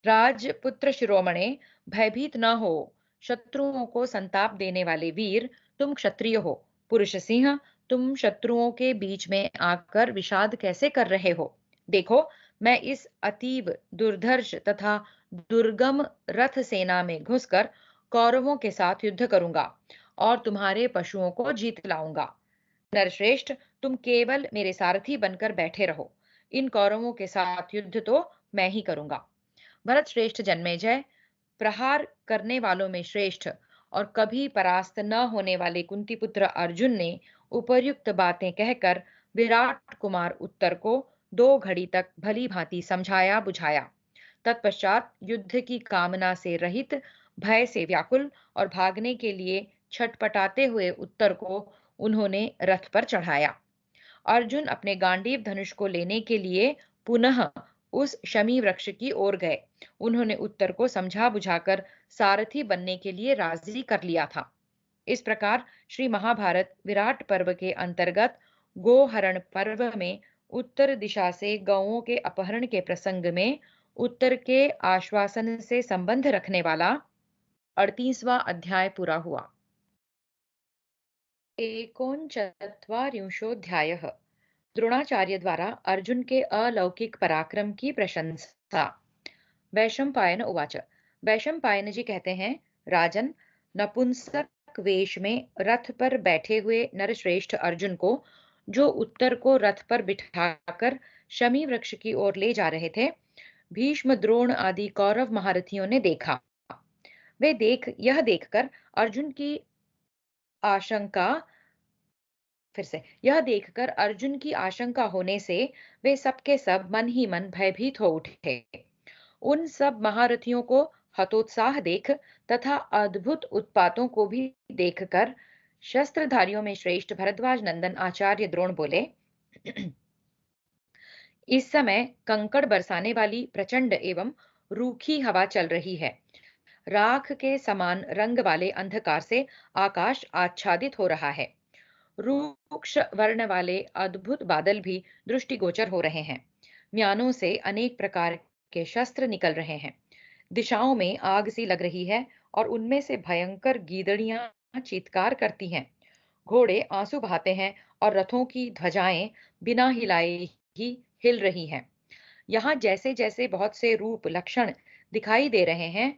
Speaker 1: राजपुत्र शिरोमणे, भयभीत न हो। शत्रुओं को संताप देने वाले वीर, तुम क्षत्रिय हो। पुरुष सिंह, तुम शत्रुओं के बीच में आकर विषाद कैसे कर रहे हो? देखो, मैं इस अतीव दुर्धर्ष तथा दुर्गम रथ सेना में घुसकर कौरवों के साथ युद्ध करूंगा और तुम्हारे पशुओं को जीत लाऊंगा। नरश्रेष्ठ, तुम केवल मेरे सारथी बनकर बैठे रहो। इन कौरवों के साथ युद्ध तो मैं ही करूंगा। भरत श्रेष्ठ जन्मेजय, प्रहार करने वालों में श्रेष्ठ और कभी परास्त न होने वाले कुंती पुत्र अर्जुन ने उपर्युक्त बातें कहकर विराट कुमार उत्तर को 2 घड़ी तक भली भांति समझाया बुझाया। तत्पश्चात युद्ध की कामना से रहित, भय से व्याकुल और भागने के लिए छटपटाते हुए उत्तर को उन्होंने रथ पर चढ़ाया। अर्जुन अपने गांडीव धनुष को लेने के लिए पुनः उस शमी वृक्ष की ओर गए। उन्होंने उत्तर को समझा बुझाकर सारथी बनने के लिए राजी कर लिया था। इस प्रकार श्री महाभारत विराट पर्व के अंतर्गत गोहरण पर्व में उत्तर दिशा से गौओं के अपहरण के प्रसंग में उत्तर के आश्वासन से संबंध रखने वाला 38वां अध्याय पूरा हुआ। एकोनचत्वारिंशोऽध्यायः। द्रोणाचार्य द्वारा अर्जुन के अलौकिक पराक्रम की प्रशंसा। वैशंपायन उवाच। वैशंपायन जी कहते हैं, राजन, नपुंसक वेश में रथ पर बैठे हुए नरश्रेष्ठ अर्जुन को, जो उत्तर को रथ पर बिठाकर शमी वृक्ष की ओर ले जा रहे थे, भीष्म, द्रोण आदि कौरव महारथियों ने देखा। यह देखकर अर्जुन की आशंका यह देखकर अर्जुन की आशंका होने से वे सब के सब मन ही मन भयभीत हो उठे। उन सब महारथियों को हतोत्साह देख तथा अद्भुत उत्पातों को भी देखकर शस्त्रधारियों में श्रेष्ठ भरद्वाज नंदन आचार्य द्रोण बोले, इस समय कंकड़ बरसाने वाली प्रचंड एवं रूखी हवा चल रही है। राख के समान रंग वाले अंधकार से आकाश आच्छादित हो रहा है। रूक्ष वर्ण वाले अद्भुत बादल भी दृष्टिगोचर हो रहे हैं। म्यानों से अनेक प्रकार के शस्त्र निकल रहे हैं। दिशाओं में आग सी लग रही है और उनमें से भयंकर गीदड़ियां चीत्कार करती हैं। घोड़े आंसू बहाते हैं और रथों की ध्वजाएं बिना हिलाए ही हिल रही हैं। यहाँ जैसे जैसे बहुत से रूप लक्षण दिखाई दे रहे हैं,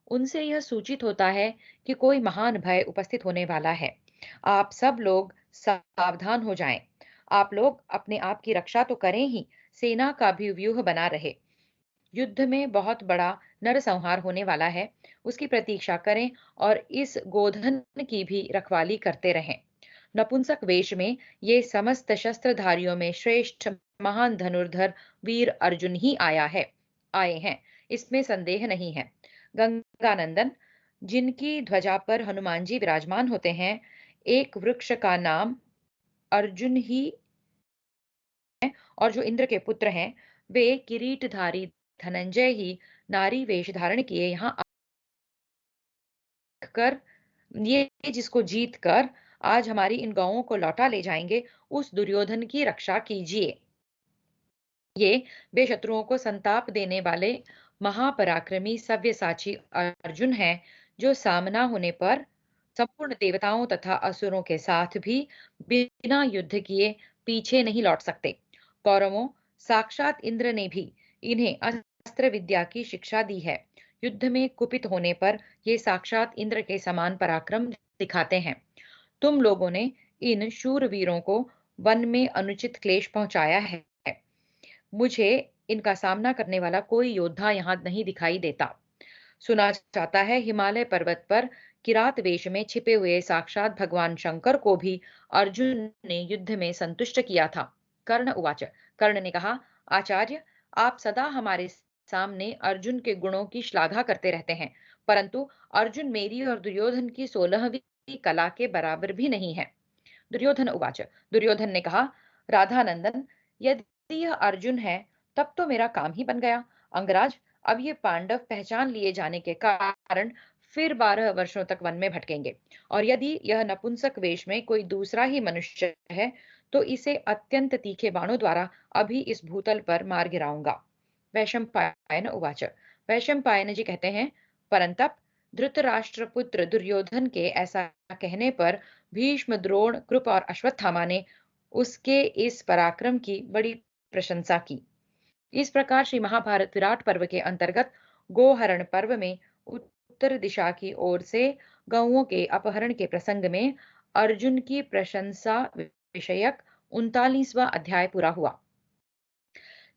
Speaker 1: उनसे यह सूचित होता है कि कोई महान भय उपस्थित होने वाला है। आप सब लोग सावधान हो जाएं। आप लोग अपने आप की रक्षा तो करें ही, सेना का भी व्यूह बना रहे। युद्ध में बहुत बड़ा नरसंहार होने वाला है, उसकी प्रतीक्षा करें और इस गोधन की भी रखवाली करते रहें। नपुंसक वेश में ये समस्त शस्त्रधारियों में श्रेष्ठ महान धनुर्धर वीर अर्जुन ही आए हैं, इसमें संदेह नहीं है। गंगानंदन, जिनकी ध्वजा पर हनुमान जी विराजमान होते हैं, एक वृक्ष का नाम अर्जुन ही, और जो इंद्र के पुत्र हैं, वे किरीटधारी धनंजय ही नारी वेश धारण किए यहाँ आकर ये जिसको जीत कर आज हमारी इन गांवों को लौटा ले जाएंगे, उस दुर्योधन की रक्षा कीजिए। ये वे शत्रुओं को संताप देने वाले महापराक्रमी सव्यसाची अर्जुन हैं, जो सामना होने पर संपूर्ण देवताओं तथा असुरों के साथ भी बिना युद्ध किए पीछे नहीं लौट सकते। कौरवों, साक्षात इंद्र ने भी इन्हें अस्त्र विद्या की शिक्षा दी है। युद्ध में कुपित होने पर ये साक्षात इंद्र के समान पराक्रम दिखाते हैं। तुम लोगों ने इन शूरवीरों को वन में अनुचित क्लेश पहुंचाया है। मुझे इनका सामना करने वाला कोई योद्धा यहाँ नहीं दिखाई देता। सुना जाता है हिमालय पर्वत पर किरात वेश में छिपे हुए साक्षात भगवान शंकर को भी अर्जुन ने युद्ध में संतुष्ट किया था। कर्ण उवाच, कर्ण ने कहा, आचार्य, आप सदा हमारे सामने अर्जुन के गुणों की श्लाघा करते रहते हैं, परंतु अर्जुन मेरी और दुर्योधन की 16वीं कला के बराबर भी नहीं है। दुर्योधन उवाच, दुर्योधन ने कहा, राधानंदन, यदि यह अर्जुन है तब तो मेरा काम ही बन गया। अंगराज, अब ये पांडव पहचान लिए जाने के कारण फिर 12 वर्षों तक वन में भटकेंगे, और यदि यह नपुंसक वेश में कोई दूसरा ही मनुष्य है तो इसे अत्यंत तीखे बाणों द्वारा अभी इस भूतल पर मार गिराऊंगा। वैशंपायन उवाच, वैशंपायन जी कहते हैं, परंतप धृतराष्ट्र पुत्र दुर्योधन के ऐसा कहने पर भीष्म, द्रोण, कृप और अश्वत्थामा ने उसके इस पराक्रम की बड़ी प्रशंसा की। इस प्रकार श्री महाभारत विराट पर्व के अंतर्गत गोहरण पर्व में उत्तर दिशा की ओर से गौओं के अपहरण के प्रसंग में अर्जुन की प्रशंसा विषयक 39वां अध्याय पूरा हुआ।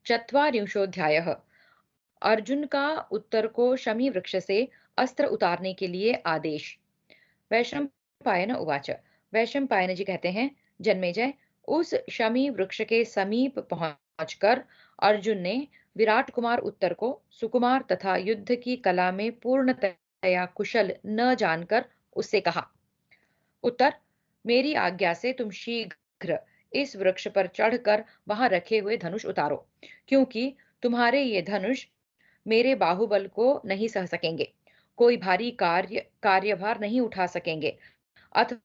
Speaker 1: चत्वारिंशोऽध्यायः। अर्जुन का उत्तर को शमी वृक्ष से अस्त्र उतारने के लिए आदेश। वैशंपायन उवाच, वैशंपायन जी कहते हैं, जन्मेजय, उस शमी वृक्ष के समीप पहुंचकर अर्जुन ने विराट कुमार उत्तर को सुकुमार तथा युद्ध की कला में पूर्णतया कुशल न जानकर उससे कहा, उत्तर, मेरी आज्ञा से तुम शीघ्र इस वृक्ष पर चढ़कर वहां रखे हुए धनुष उतारो, क्योंकि तुम्हारे ये धनुष मेरे बाहुबल को नहीं सह सकेंगे, कोई भारी कार्यभार नहीं उठा सकेंगे, अथवा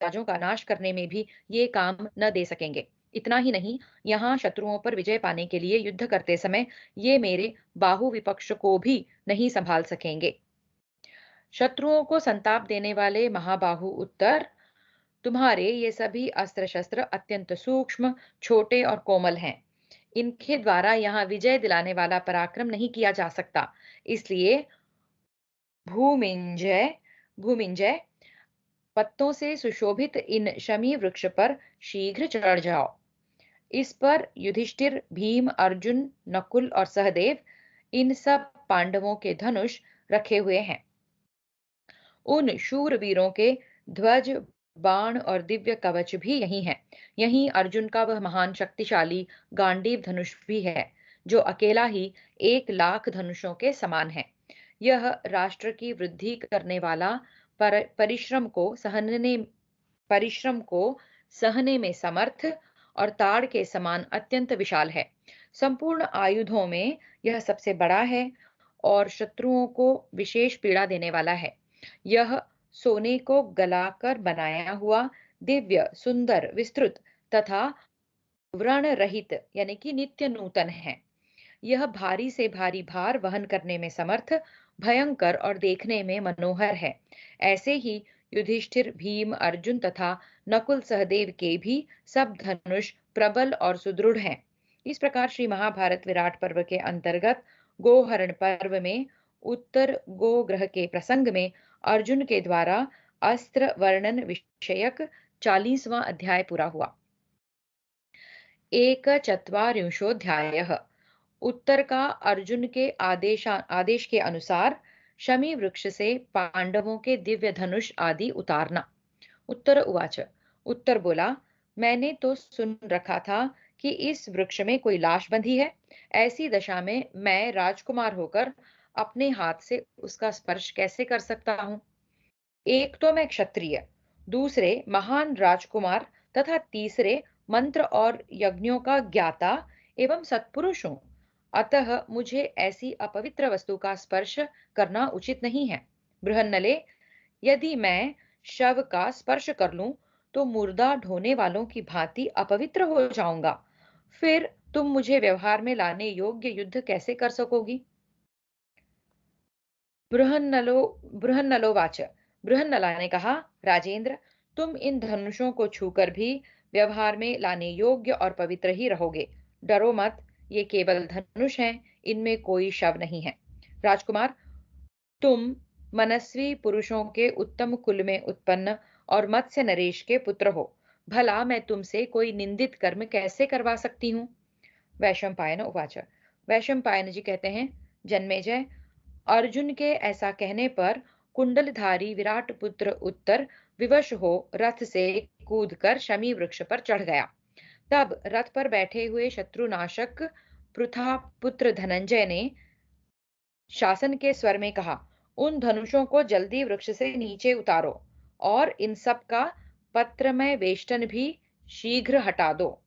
Speaker 1: राजों का नाश करने में भी ये काम न दे सकेंगे। इतना ही नहीं, यहाँ शत्रुओं पर विजय पाने के लिए युद्ध करते समय ये मेरे बाहु विपक्ष को भी नहीं संभाल सकेंगे। शत्रुओं को संताप देने वाले महाबाहु उत्तर, तुम्हारे ये सभी अस्त्र शस्त्र अत्यंत सूक्ष्म, छोटे और कोमल हैं। इनके द्वारा यहाँ विजय दिलाने वाला पराक्रम नहीं किया जा सकता। इसलिए भूमिंजय भूमिंजय पत्तों से सुशोभित इन शमी वृक्ष पर शीघ्र चढ़ जाओ। इस पर युधिष्ठिर, भीम, अर्जुन, नकुल और सहदेव, इन सब पांडवों के धनुष रखे हुए हैं। उन शूरवीरों के ध्वज, बाण और दिव्य कवच भी यही हैं। यहीं अर्जुन का वह महान शक्तिशाली गांडीव धनुष भी है, जो अकेला ही 1,00,000 धनुषों के समान है। यह राष्ट्र की वृद्धि करने वाला, परिश्रम को सहने में समर्थ और ताड़ के समान अत्यंत विशाल है। संपूर्ण आयुधों में यह सबसे बड़ा है और शत्रुओं को विशेष पीड़ा देने वाला है। यह सोने को गलाकर बनाया हुआ, दिव्य, सुंदर, विस्तृत तथा व्रण रहित यानी कि नित्य नूतन है। यह भारी से भारी भार वहन करने में समर्थ, भयंकर और देखने में मनोहर है। ऐसे ही युधिष्ठिर, भीम, अर्जुन तथा नकुल सहदेव के भी सब धनुष प्रबल और सुदृढ़ हैं। इस प्रकार श्री महाभारत विराट पर्व के अंतर्गत गोहरण पर्व में उत्तर गोग्रह के प्रसंग में अर्जुन के द्वारा अस्त्र वर्णन विषयक 40वां अध्याय पूरा हुआ। एकचत्वारिंशोऽध्यायः। उत्तर का अर्जुन के आदेश के अनुसार शमी वृक्ष से पांडवों के दिव्य धनुष आदि उतारना। उत्तर उवाच। उत्तर बोला, मैंने तो सुन रखा था कि इस वृक्ष में कोई लाश बंधी है। ऐसी दशा में मैं राजकुमार होकर अपने हाथ से उसका स्पर्श कैसे कर सकता हूँ? एक तो मैं क्षत्रिय, दूसरे महान राजकुमार तथा तीसरे मंत्र और यज्ञों का ज्ञाता एवं सत्पुरुष हूँ। अतः मुझे ऐसी अपवित्र वस्तु का स्पर्श करना उचित नहीं है। बृहन्नले, यदि मैं शव का स्पर्श कर लूं तो मुर्दा ढोने वालों की भांति अपवित्र हो जाऊंगा। फिर तुम मुझे व्यवहार में लाने योग्य युद्ध कैसे कर सकोगी? बृहन्नलो बृहन्नलोवाच। बृहन्नला ने कहा, राजेंद्र, तुम इन धनुषों को छूकर भी व्यवहार में लाने योग्य और पवित्र ही रहोगे। डरो मत, ये केवल धनुष हैं, इनमें कोई शव नहीं है। राजकुमार, तुम मनस्वी पुरुषों के उत्तम कुल में उत्पन्न और मत्स्य नरेश के पुत्र हो। भला मैं तुमसे कोई निंदित कर्म कैसे करवा सकती हूँ? वैशंपायन उवाच। वैशंपायन जी कहते हैं, जन्मेजय, अर्जुन के ऐसा कहने पर कुंडलधारी विराट पुत्र उत्तर विवश हो रथ से कूदकर शमी वृक्ष पर चढ़ गया। तब रथ पर बैठे हुए शत्रुनाशक पृथा पुत्र धनंजय ने शासन के स्वर में कहा, उन धनुषों को जल्दी वृक्ष से नीचे उतारो और इन सब का पत्रमय वेष्टन भी शीघ्र हटा दो।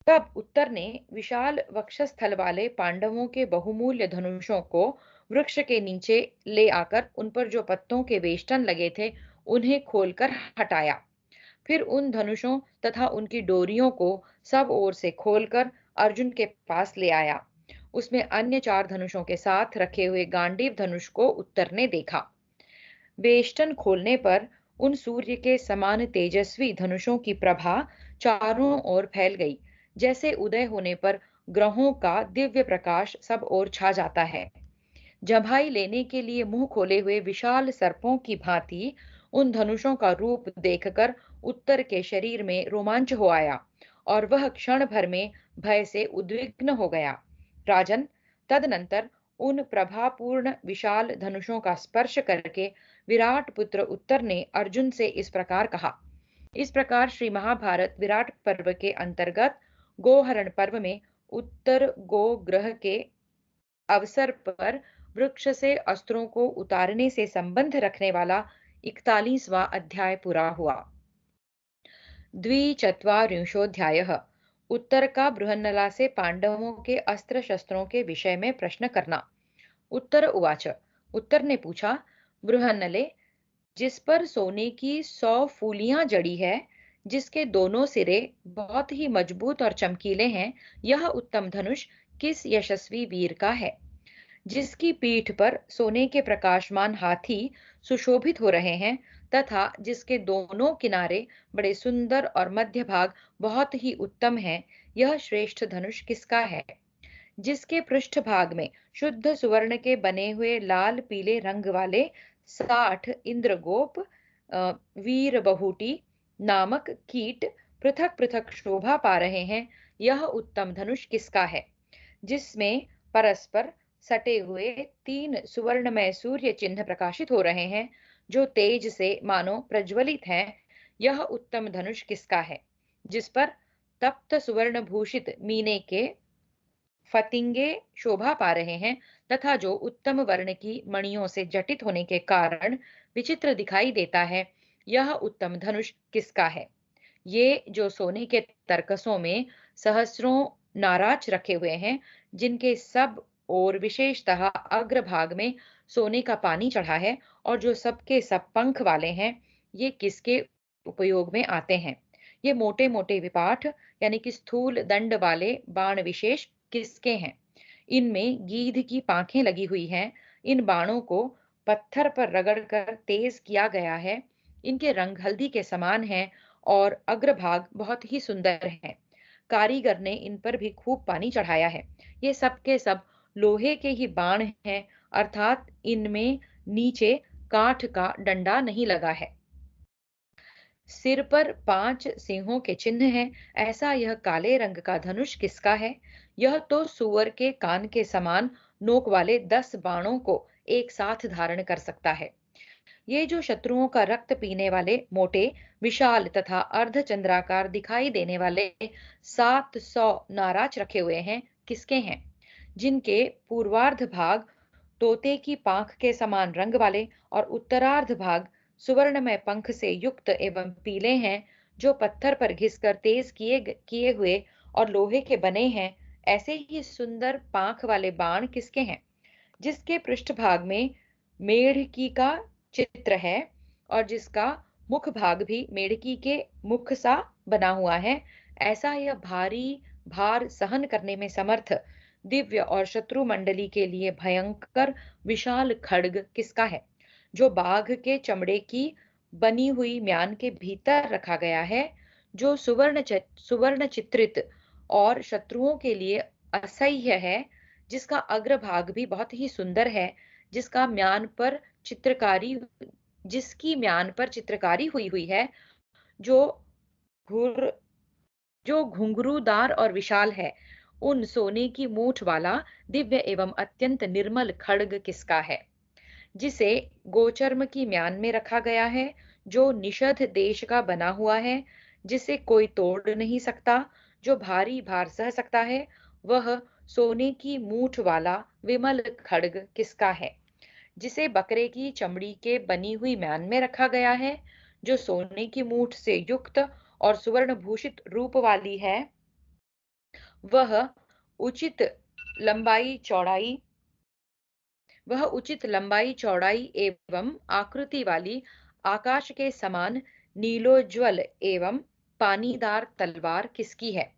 Speaker 1: तब उत्तर ने विशाल वक्षस्थल वाले पांडवों के बहुमूल्य धनुषों को वृक्ष के नीचे ले आकर उन पर जो पत्तों के वेष्टन लगे थे उन्हें खोलकर हटाया। फिर उन धनुषों तथा उनकी डोरियों को सब ओर से खोलकर अर्जुन के पास ले आया। उसमें अन्य 4 धनुषों के साथ रखे हुए गांडीव धनुष को उत्तर ने देखा। वेष्टन खोलने पर उन सूर्य के समान तेजस्वी धनुषों की प्रभा चारों ओर फैल गई, जैसे उदय होने पर ग्रहों का दिव्य प्रकाश सब ओर छा जाता है। जम्हाई लेने के लिए मुंह खोले हुए विशाल सर्पों की भांति उन धनुषों का रूप देखकर उत्तर के शरीर में रोमांच हो आया और वह क्षण भर में भय से उद्विग्न हो गया। राजन, तदनंतर उन प्रभापूर्ण विशाल धनुषों का स्पर्श करके विराट पुत्र उत्तर ने अर्जुन से इस प्रकार कहा। इस प्रकार श्री महाभारत विराट पर्व के अंतर्गत गोहरण पर्व में उत्तर गोग्रह के अवसर पर वृक्ष से अस्त्रों को उतारने से संबंध रखने वाला 41वां अध्याय पूरा हुआ। द्विचत्वारिंशोऽध्यायः। उत्तर का बृहन्नला से पांडवों के अस्त्र शस्त्रों के विषय में प्रश्न करना। उत्तर उवाच। उत्तर ने पूछा, बृहन्नले, जिस पर सोने की 100 फूलियां जड़ी है, जिसके दोनों सिरे बहुत ही मजबूत और चमकीले हैं, यह उत्तम धनुष किस यशस्वी वीर का है? जिसकी पीठ पर सोने के प्रकाशमान हाथी सुशोभित हो रहे हैं तथा जिसके दोनों किनारे बड़े सुंदर और मध्य भाग बहुत ही उत्तम है, यह श्रेष्ठ धनुष किसका है? जिसके पृष्ठभाग में शुद्ध सुवर्ण के बने हुए लाल पीले रंग वाले 60 इंद्रगोप वीर बहुटी नामक कीट पृथक पृथक शोभा पा रहे हैं, यह उत्तम धनुष किसका है? जिसमें परस्पर सटे हुए 3 सुवर्णमय सूर्य चिन्ह प्रकाशित हो रहे हैं, जो तेज से मानो प्रज्वलित हैं, यह उत्तम धनुष किसका है? जिस पर तप्त सुवर्ण भूषित मीने के फतिंगे शोभा पा रहे हैं तथा जो उत्तम वर्ण की मणियों से जटित होने के कारण विचित्र दिखाई देता है, यह उत्तम धनुष किसका है? ये जो सोने के तरकसों में सहस्रों नाराज रखे हुए हैं, जिनके सब और विशेषतः अग्रभाग में सोने का पानी चढ़ा है और जो सबके सब पंख वाले हैं, ये किसके उपयोग में आते हैं? ये मोटे मोटे विपाठ यानी कि स्थूल दंड वाले बाण विशेष किसके हैं? इनमें गीध की पांखें लगी हुई हैं। इन बाणों को पत्थर पर रगड़कर तेज किया गया है। इनके रंग हल्दी के समान हैं और अग्रभाग बहुत ही सुंदर है। कारीगर ने इन पर भी खूब पानी चढ़ाया है। ये सब के सब लोहे के ही बाण हैं, अर्थात इनमें नीचे काठ का डंडा नहीं लगा है। सिर पर 5 सिंहों के चिन्ह हैं। ऐसा यह काले रंग का धनुष किसका है? यह तो सूअर के कान के समान नोक वाले 10 बाणों को एक साथ धारण कर सकता है। ये जो शत्रुओं का रक्त पीने वाले मोटे, विशाल तथा अर्धचंद्राकार दिखाई देने वाले 700 नाराज रखे हुए हैं, किसके हैं? जिनके पूर्वार्ध भाग तोते की पांख के समान रंग वाले और उत्तरार्ध भाग सुवर्णमय पंख से युक्त एवं पीले हैं, जो पत्थर पर घिसकर तेज किए हुए और लोहे के बने हैं, ऐसे ही सुंदर पांख वाले बाण किसके हैं? जिसके पृष्ठभाग में मेढ़की का चित्र है और जिसका मुख भाग भी मेढ़की के मुख सा बना हुआ है, ऐसा यह भारी भार सहन करने में समर्थ दिव्य और शत्रु मंडली के लिए भयंकर विशाल खड्ग किसका है? जो बाघ के चमड़े की बनी हुई म्यान के भीतर रखा गया है, जो सुवर्ण चित्रित और शत्रुओं के लिए असह्य है, जिसका अग्रभाग भी बहुत ही सुंदर है, जिसका म्यान पर चित्रकारी जिसकी म्यान पर चित्रकारी हुई हुई है, जो घुर जो घुंघरूदार और विशाल है, उन सोने की मूठ वाला दिव्य एवं अत्यंत निर्मल खड्ग किसका है? जिसे गोचर्म की म्यान में रखा गया है, जो निषध देश का बना हुआ है, जिसे कोई तोड़ नहीं सकता, जो भारी भार सह सकता है, वह सोने की मूठ वाला विमल खड्ग किसका है? जिसे बकरे की चमड़ी के बनी हुई म्यान में रखा गया है, जो सोने की मूठ से युक्त और सुवर्ण भूषित रूप वाली है, वह उचित लंबाई चौड़ाई वह उचित लंबाई चौड़ाई एवं आकृति वाली आकाश के समान नीलोज्वल एवं पानीदार तलवार किसकी है?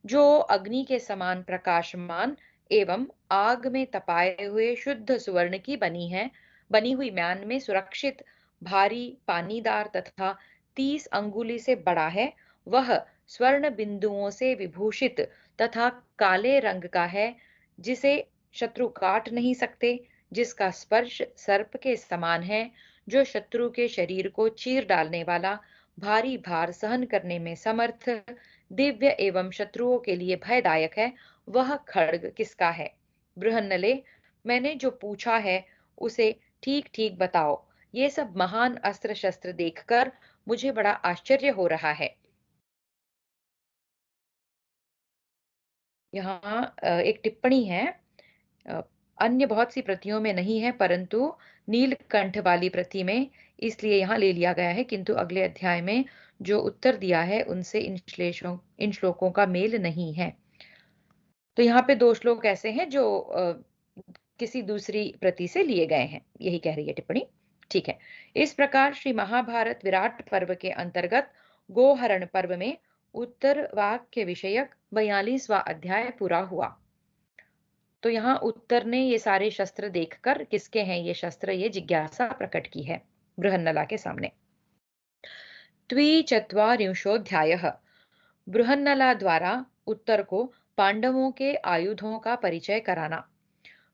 Speaker 1: जो अग्नि के समान प्रकाशमान एवं आग में तपाए हुए शुद्ध सुवर्ण की बनी हुई म्यान में सुरक्षित भारी पानीदार तथा 30 अंगुली से बड़ा है, वह स्वर्ण बिंदुओं से विभूषित तथा काले रंग का है, जिसे शत्रु काट नहीं सकते, जिसका स्पर्श सर्प के समान है, जो शत्रु के शरीर को चीर डालने वाला, भारी भार सहन करने में समर्थ, दिव्य एवं शत्रुओं के लिए भयदायक है, वह खड्ग किसका है? बृहन्नले, मैंने जो पूछा है उसे ठीक ठीक बताओ। ये सब महान अस्त्र शस्त्र देखकर मुझे बड़ा आश्चर्य हो रहा है। यहाँ एक टिप्पणी है। अ, अन्य बहुत सी प्रतियों में नहीं है, परंतु नीलकंठ वाली प्रति में इसलिए यहाँ ले लिया गया है, किंतु अगले अध्याय में जो उत्तर दिया है उनसे इन श्लोकों का मेल नहीं है। तो यहाँ पे 2 श्लोक ऐसे हैं जो किसी दूसरी प्रति से लिए गए हैं, यही कह रही है टिप्पणी। ठीक है। इस प्रकार श्री महाभारत विराट पर्व के अंतर्गत गोहरण पर्व में उत्तर वाक्य विषयक 42वां अध्याय पूरा हुआ। तो यहाँ उत्तर ने ये सारे शस्त्र देखकर किसके हैं ये शस्त्र, ये जिज्ञासा प्रकट की है बृहन्नला के सामने। द्विचत्वारिंशोऽध्यायः। बृहन्नला द्वारा उत्तर को पांडवों के आयुधों का परिचय कराना।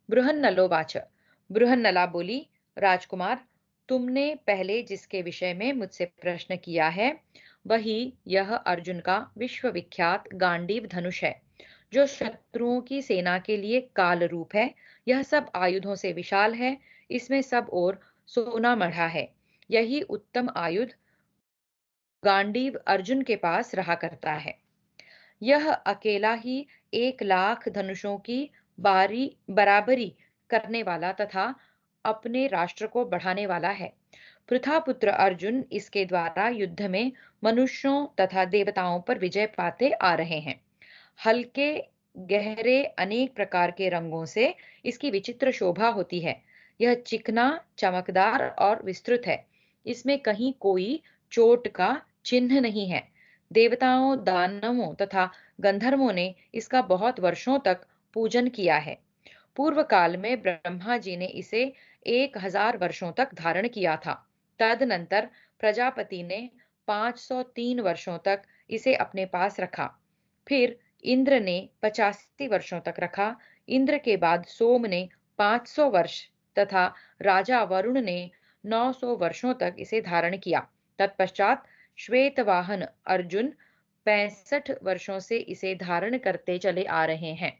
Speaker 1: बृहन्नलोवाच। बृहन्नला बोली, राजकुमार, तुमने पहले जिसके विषय में मुझसे प्रश्न किया है वही यह अर्जुन का विश्वविख्यात गांडीव धनुष है, जो शत्रुओं की सेना के लिए काल रूप है। यह सब आयुधों से विशाल है, इसमें सब ओर सोना मढ़ा है। यही उत्तम आयुध गांडीव अर्जुन के पास रहा करता है। यह अकेला ही 1,00,000 धनुषों की बारी बराबरी करने वाला तथा अपने राष्ट्र को बढ़ाने वाला है। पृथापुत्र अर्जुन इसके द्वारा युद्ध में मनुष्यों तथा देवताओं पर विजय पाते आ रहे हैं। हल्के गहरे अनेक प्रकार के रंगों से इसकी विचित्र शोभा होती है। यह चिकना, चमकदार और विस्तृत है। इसमें कहीं कोई चोट का चिन्ह नहीं है। देवताओं, दानवों तथा गंधर्वों ने इसका बहुत वर्षों तक पूजन किया है। पूर्व काल में ब्रह्मा जी ने इसे 1,000 वर्षों तक धारण किया था। तदनंतर प्रजापति ने 503 वर्षों तक इसे अपने पास रखा। फिर इंद्र ने 85 वर्षों तक रखा। इंद्र के बाद सोम ने 500 वर्ष तथा राजा वरुण ने 900 वर्षों तक इसे धारण किया। तत्पश्चात श्वेतवाहन अर्जुन 65 वर्षों से इसे धारण करते चले आ रहे हैं।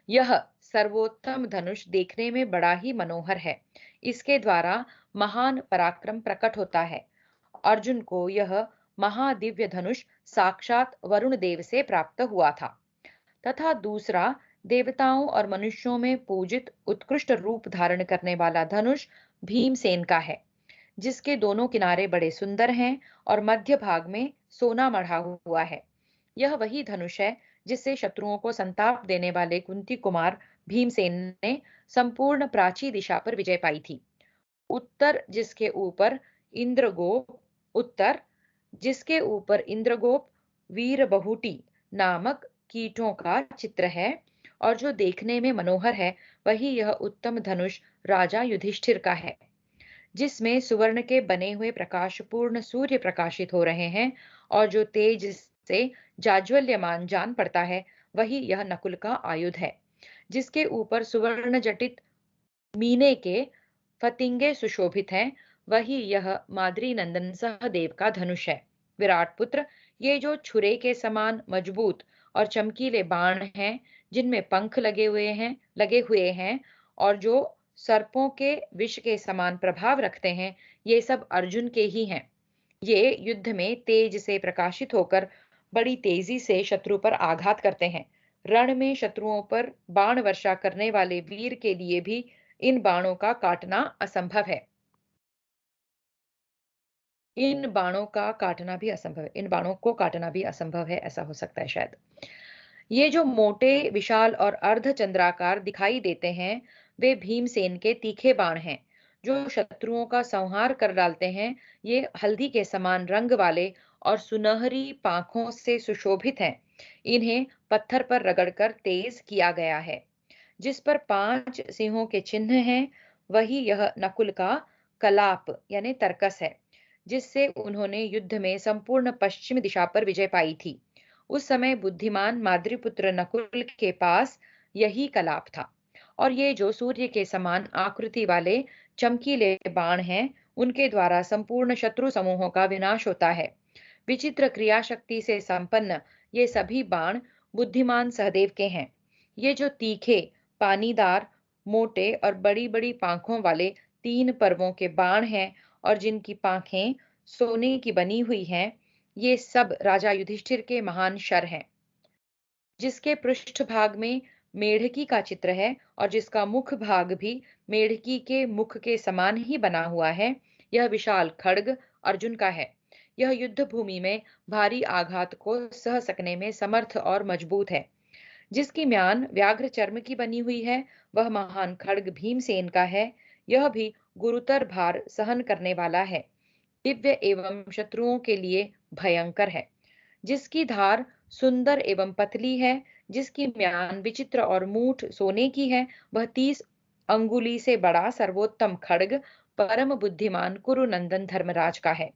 Speaker 1: यह सर्वोत्तम धनुष देखने में बड़ा ही मनोहर है। इसके द्वारा महान पराक्रम प्रकट होता है। अर्जुन को यह महादिव्य धनुष साक्षात वरुण देव से प्राप्त हुआ था। तथा दूसरा, देवताओं और मनुष्यों में पूजित उत्कृष्ट रूप धारण करने वाला धनुष भीमसेन का है, जिसके दोनों किनारे बड़े सुंदर हैं और मध्य भाग में सोना मढ़ा हुआ है। यह वही धनुष है जिससे शत्रुओं को संताप देने वाले कुंती कुमार भीमसेन ने संपूर्ण प्राची दिशा पर विजय पाई थी। उत्तर जिसके ऊपर इंद्रगोप उत्तर जिसके ऊपर इंद्रगोप वीर बहुटी नामक कीटों का चित्र है और जो देखने में मनोहर है, वही यह उत्तम धनुष राजा युधिष्ठिर का है, जिसमें सुवर्ण के बने हुए प्रकाशपूर्ण सूर्य प्रकाशित हो रहे हैं और जो तेज से जाज्वल्यमान जान पड़ता है, वही यह नकुल का आयुध है, जिसके ऊपर सुवर्ण जटित मीने के फतिंगे सुशोभित हैं। वही यह माद्री नंदन सहदेव का धनुष है। विराट पुत्र, ये जो छुरे के समान मजबूत और चमकीले बाण हैं, जिनमें पंख लगे हुए हैं और जो सर्पों के विष के समान प्रभाव रखते हैं, ये सब अर्जुन के ही हैं। ये युद्ध में तेज से प्रकाशित होकर बड़ी तेजी से शत्रु पर आघात करते हैं। रण में शत्रुओं पर बाण वर्षा करने वाले वीर के लिए भी इन बाणों का काटना असंभव है। इन बाणों को काटना भी असंभव है, ऐसा हो सकता है शायद। ये जो मोटे, विशाल और अर्धचंद्राकार दिखाई देते हैं, वे भीमसेन के तीखे बाण हैं, जो शत्रुओं का संहार कर डालते हैं। ये हल्दी के समान रंग वाले और सुनहरी पांखों से सुशोभित हैं। इन्हें पत्थर पर रगड़कर तेज किया गया है। जिस पर 5 सिंहों के चिन्ह हैं, वही यह नकुल का कलाप यानी तरकस है, जिससे उन्होंने युद्ध में संपूर्ण पश्चिम दिशा पर विजय पाई थी। उस समय बुद्धिमान माद्रीपुत्र नकुल के पास यही कलाप था। और ये जो सूर्य के समान आकृति वाले चमकीले बाण हैं, उनके द्वारा संपूर्ण शत्रु समूहों का विनाश होता है। विचित्र क्रिया शक्ति से संपन्न ये सभी बाण बुद्धिमान सहदेव के हैं। ये जो तीखे, पानीदार, मोटे और बड़ी बड़ी पांखों वाले 3 पर्वों के बाण हैं और जिनकी पांखें सोने की बनी हुई हैं, ये सब राजा युधिष्ठिर के महान शर हैं, जिसके पृष्ठ भाग में मेढकी का चित्र है और जिसका मुख भाग भी मेढकी के मुख के समान ही बना हुआ है। यह विशाल खड्ग अर्जुन का है। यह युद्ध भूमि में भारी आघात को सह सकने में समर्थ और मजबूत है। जिसकी म्यान व्याघ्र चर्म की बनी हुई है, वह महान खड्ग भीमसेन का है। यह भी गुरुतर भार सहन करने वाला है, दिव्य एवं शत्रुओं के लिए भयंकर है। जिसकी धार सुंदर एवं पतली है, जिसकी म्यान विचित्र और मूठ सोने की है, वह 30 अंगुली से बड़ा सर्वोत्तम खड्ग परम बुद्धिमान कुरुनंदन धर्मराज का है,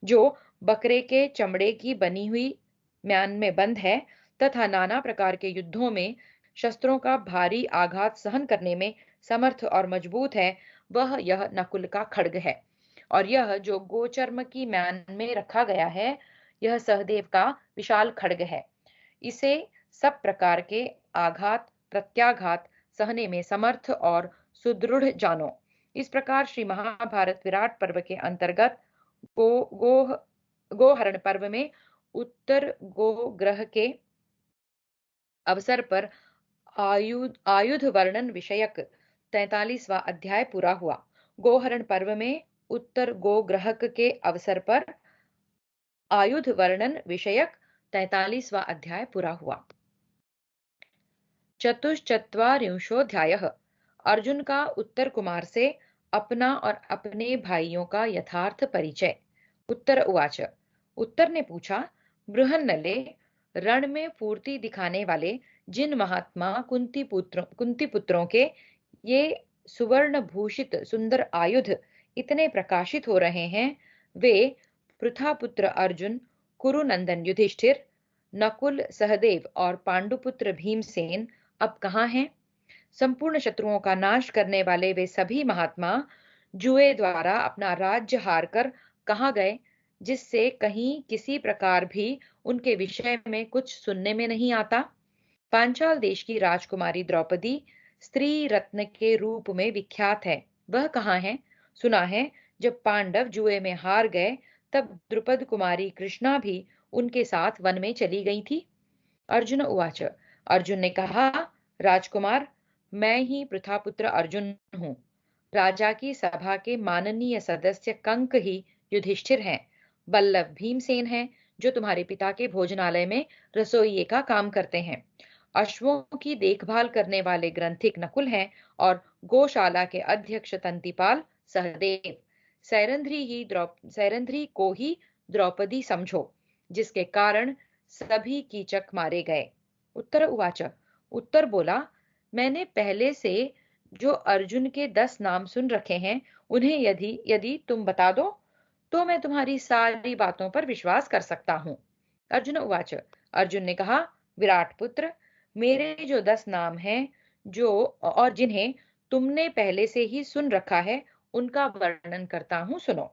Speaker 1: जो बकरे के चमड़े की बनी हुई म्यान में बंद है तथा नाना प्रकार के युद्धों में शस्त्रों का भारी आघात सहन करने में समर्थ और मजबूत है, वह यह नकुल का खड्ग है। और यह जो गोचर्म की म्यान में रखा गया है, यह सहदेव का विशाल खड्ग है। इसे सब प्रकार के आघात प्रत्याघात सहने में समर्थ और सुदृढ़ जानो। इस प्रकार श्री महाभारत विराट पर्व के अंतर्गत गो गो गोहरण पर्व में उत्तर गोग्रह के अवसर पर आयुध आयुध वर्णन विषयक 43वां अध्याय पूरा हुआ। गोहरण पर्व में उत्तर गोग्रहक के अवसर पर आयुध वर्णन विषयक 43वां अध्याय पूरा हुआ। चतुश्चत्वारिंशोऽध्यायः। अर्जुन का उत्तर कुमार से अपना और अपने भाइयों का यथार्थ परिचय। उत्तर उवाच। उत्तर ने पूछा, बृहन्नले, रण में फूर्ति दिखाने वाले जिन महात्मा कुंती पुत्रों के ये सुवर्ण भूषित सुंदर आयुध इतने प्रकाशित हो रहे हैं, वे पृथापुत्र अर्जुन, कुरुनंदन युधिष्ठिर, नकुल सहदेव और पांडुपुत्र भीमसेन अब कहाँ हैं? संपूर्ण शत्रुओं का नाश करने वाले वे सभी महात्मा जुए द्वारा अपना राज्य हार कर कहाँ गए, जिससे कहीं किसी प्रकार भी उनके विषय में कुछ सुनने में नहीं आता? पांचाल देश की राजकुमारी द्रौपदी स्त्री रत्न के रूप में विख्यात है, वह कहाँ है? सुना है जब पांडव जुए में हार गए, तब द्रुपद कुमारी कृष्णा भी उनके साथ वन में चली गई थी। अर्जुन उवाच। अर्जुन ने कहा, राजकुमार, मैं ही पृथापुत्र अर्जुन हूँ। राजा की सभा के माननीय सदस्य कंक ही युधिष्ठिर हैं। बल्लभ भीमसेन हैं, जो तुम्हारे पिता के भोजनालय में रसोइये का काम करते हैं। अश्वों की देखभाल करने वाले ग्रंथिक नकुल हैं और गौशाला के अध्यक्ष तंतिपाल सहदेव। सैरंध्री को ही द्रौपदी समझो, जिसके कारण सभी कीचक मारे गए। उत्तर उवाच। उत्तर बोला, मैंने पहले से जो अर्जुन के 10 नाम सुन रखे हैं, उन्हें यदि यदि तुम बता दो, तो मैं तुम्हारी सारी बातों पर विश्वास कर सकता हूँ। अर्जुन उवाच। अर्जुन ने कहा, विराट पुत्र, मेरे जो 10 नाम हैं, जो और जिन्हें तुमने पहले से ही सुन रखा है, उनका वर्णन करता हूँ, सुनो।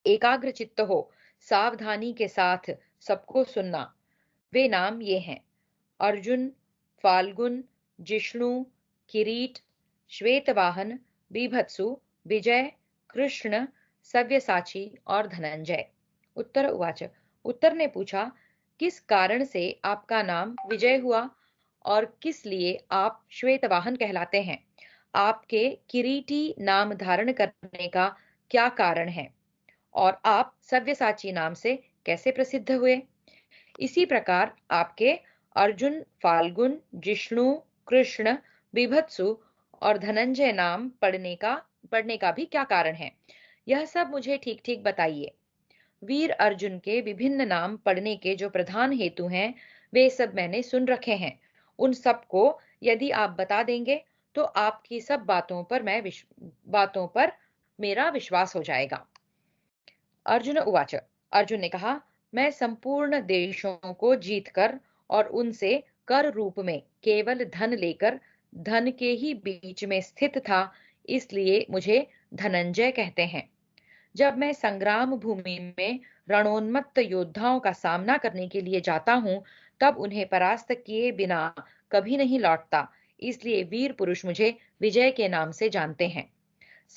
Speaker 1: एकाग्र चित्त हो, सावधानी के साथ सबको सुनना। वे नाम ये हैं: अर्जुन, फाल्गुन, जिष्णु, किरीट, श्वेतवाहन, बीभत्सु, विजय, कृष्ण, सव्यसाची और धनंजय। उत्तर उवाच। उत्तर ने पूछा, किस कारण से आपका नाम विजय हुआ और किस लिए आप श्वेतवाहन कहलाते हैं? आपके किरीटी नाम धारण करने का क्या कारण है और आप सव्यसाची नाम से कैसे प्रसिद्ध हुए? इसी प्रकार आपके अर्जुन, फाल्गुन, जिष्णु, कृष्ण, बीभत्सु और धनंजय नाम पढ़ने का भी क्या कारण है? यह सब मुझे ठीक ठीक बताइए। वीर अर्जुन के विभिन्न नाम पढ़ने के जो प्रधान हेतु हैं, वे सब मैंने सुन रखे हैं। उन सबको यदि आप बता देंगे, तो आपकी सब बातों पर मेरा विश्वास हो जाएगा। अर्जुन उवाच। अर्जुन ने कहा, मैं संपूर्ण देशों को जीतकर और उनसे कर रूप में केवल धन लेकर धन के ही बीच में स्थित था, इसलिए मुझे धनंजय कहते हैं। जब मैं संग्राम भूमि में रणोन्मत्त योद्धाओं का सामना करने के लिए जाता हूँ, तब उन्हें परास्त किए बिना कभी नहीं लौटता, इसलिए वीर पुरुष मुझे विजय के नाम से जानते हैं।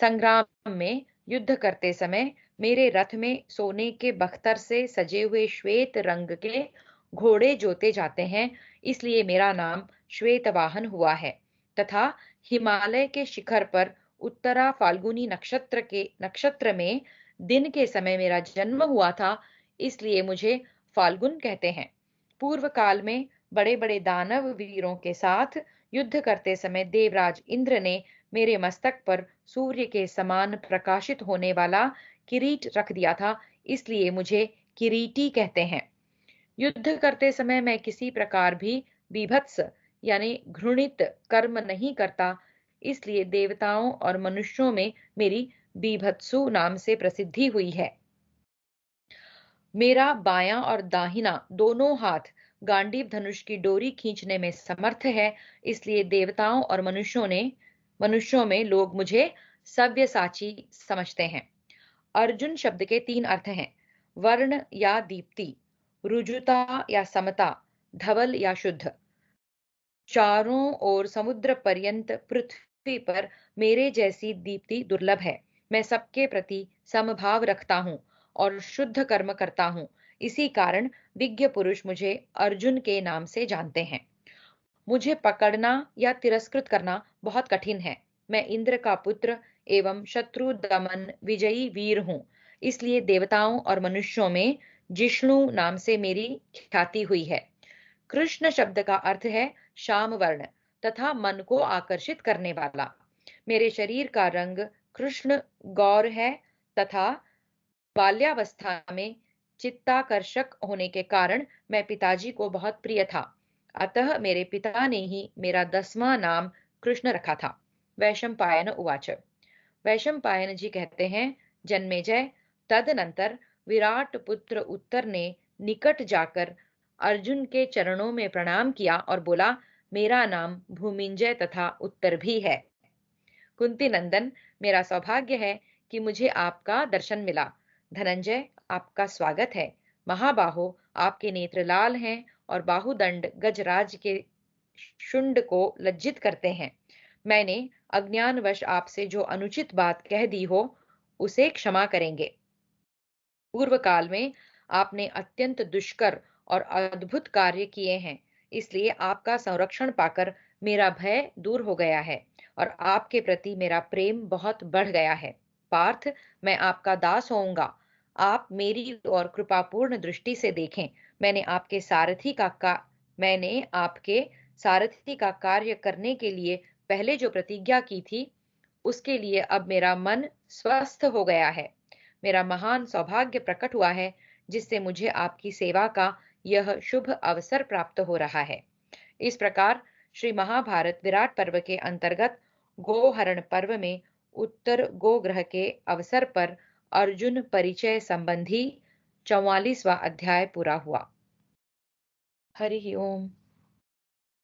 Speaker 1: संग्राम में युद्ध करते समय मेरे रथ में सोने के बख्तर से सजे हुए श्वेत रंग के घोड़े जोते जाते हैं, इसलिए मेरा नाम श्वेतवाहन हुआ है। तथा हिमालय के शिखर पर उत्तरा फाल्गुनी नक्षत्र में दिन के समय मेरा जन्म हुआ था, इसलिए मुझे फाल्गुन कहते हैं। पूर्व काल में बड़े बड़े दानव वीरों के साथ युद्ध करते समय देवराज इंद्र ने मेरे मस्तक पर सूर्य के समान प्रकाशित होने वाला किरीट रख दिया था, इसलिए मुझे किरीटी कहते हैं। युद्ध करते समय मैं किसी प्रकार भी बीभत्स यानी घृणित कर्म नहीं करता, इसलिए देवताओं और मनुष्यों में मेरी बीभत्सु नाम से प्रसिद्धि हुई है। मेरा बायां और दाहिना दोनों हाथ गांडीव धनुष की डोरी खींचने में समर्थ है, इसलिए देवताओं और मनुष्यों में लोग मुझे सव्यसाची समझते हैं। अर्जुन शब्द के तीन अर्थ हैं: वर्ण या दीप्ति, रुजुता या समता, धवल या शुद्ध। चारों ओर समुद्र पर्यंत पृथ्वी पर मेरे जैसी दीप्ति दुर्लभ है। मैं सबके प्रति समभाव रखता हूँ और शुद्ध कर्म करता हूँ। इसी कारण विज्ञ पुरुष मुझे अर्जुन के नाम से जानते हैं। मुझे पकड़ना या तिरस्कृत करना बहुत कठिन है। मैं इंद्र का पुत्र एवं शत्रु दमन विजयी वीर हूँ। इसलिए देवताओं और मनुष्यों में जिष्णु नाम से मेरी ख्याति हुई है। कृष्ण शब्द का अर्थ है श्याम वर्ण तथा मन को आकर्षित करने वाला। मेरे शरीर का रंग कृष्ण गौर है तथा बाल्यावस्था में चित्ताकर्षक होने के कारण मैं पिताजी को बहुत प्रिय था। अतः मेरे पिता ने ही मेरा 10वां नाम कृष्ण रखा था। वैशंपायन उवाच। वैशंपायन जी कहते हैं, जन्मेजय, तदनंतर विराट पुत्र उत्तर ने निकट जाकर अर्जुन के चरणों में प्रणाम किया और बोला, मेरा नाम भूमिंजय तथा उत्तर भी है। कुंती नंदन, मेरा सौभाग्य है कि मुझे आपका दर्शन मिला। धनंजय, आपका स्वागत है। महाबाहो, आपके नेत्र लाल हैं और बाहुदंड गजराज के शुंड को लज्जित करते हैं। मैंने अज्ञानवश आपसे जो अनुचित बात कह दी हो, उसे क्षमा करेंगे। पूर्व काल में आपने अत्यंत दुष्कर और अद्भुत कार्य किए हैं, इसलिए आपका संरक्षण पाकर मेरा भय दूर हो गया है और आपके प्रति मेरा प्रेम बहुत बढ़ गया है। पार्थ, मैं आपका दास होऊंगा। आप मेरी और कृपापूर्ण दृष्टि से देखें। मैंने आपके सारथी का कार्य करने के लिए पहले जो प्रतिज्ञा की थी, उसके लिए अब मेरा मन स्वस्थ हो गया है। मेरा महान सौभाग्य प्रकट हुआ है, जिससे मुझे आपकी सेवा का यह शुभ अवसर प्राप्त हो रहा है। इस प्रकार श्री महाभारत विराट पर्व के अंतर्गत गोहरण पर्व में उत्तर गोग्रह के अवसर पर अर्जुन परिचय संबंधी 44वां अध्याय पूरा हुआ। हरि ओम।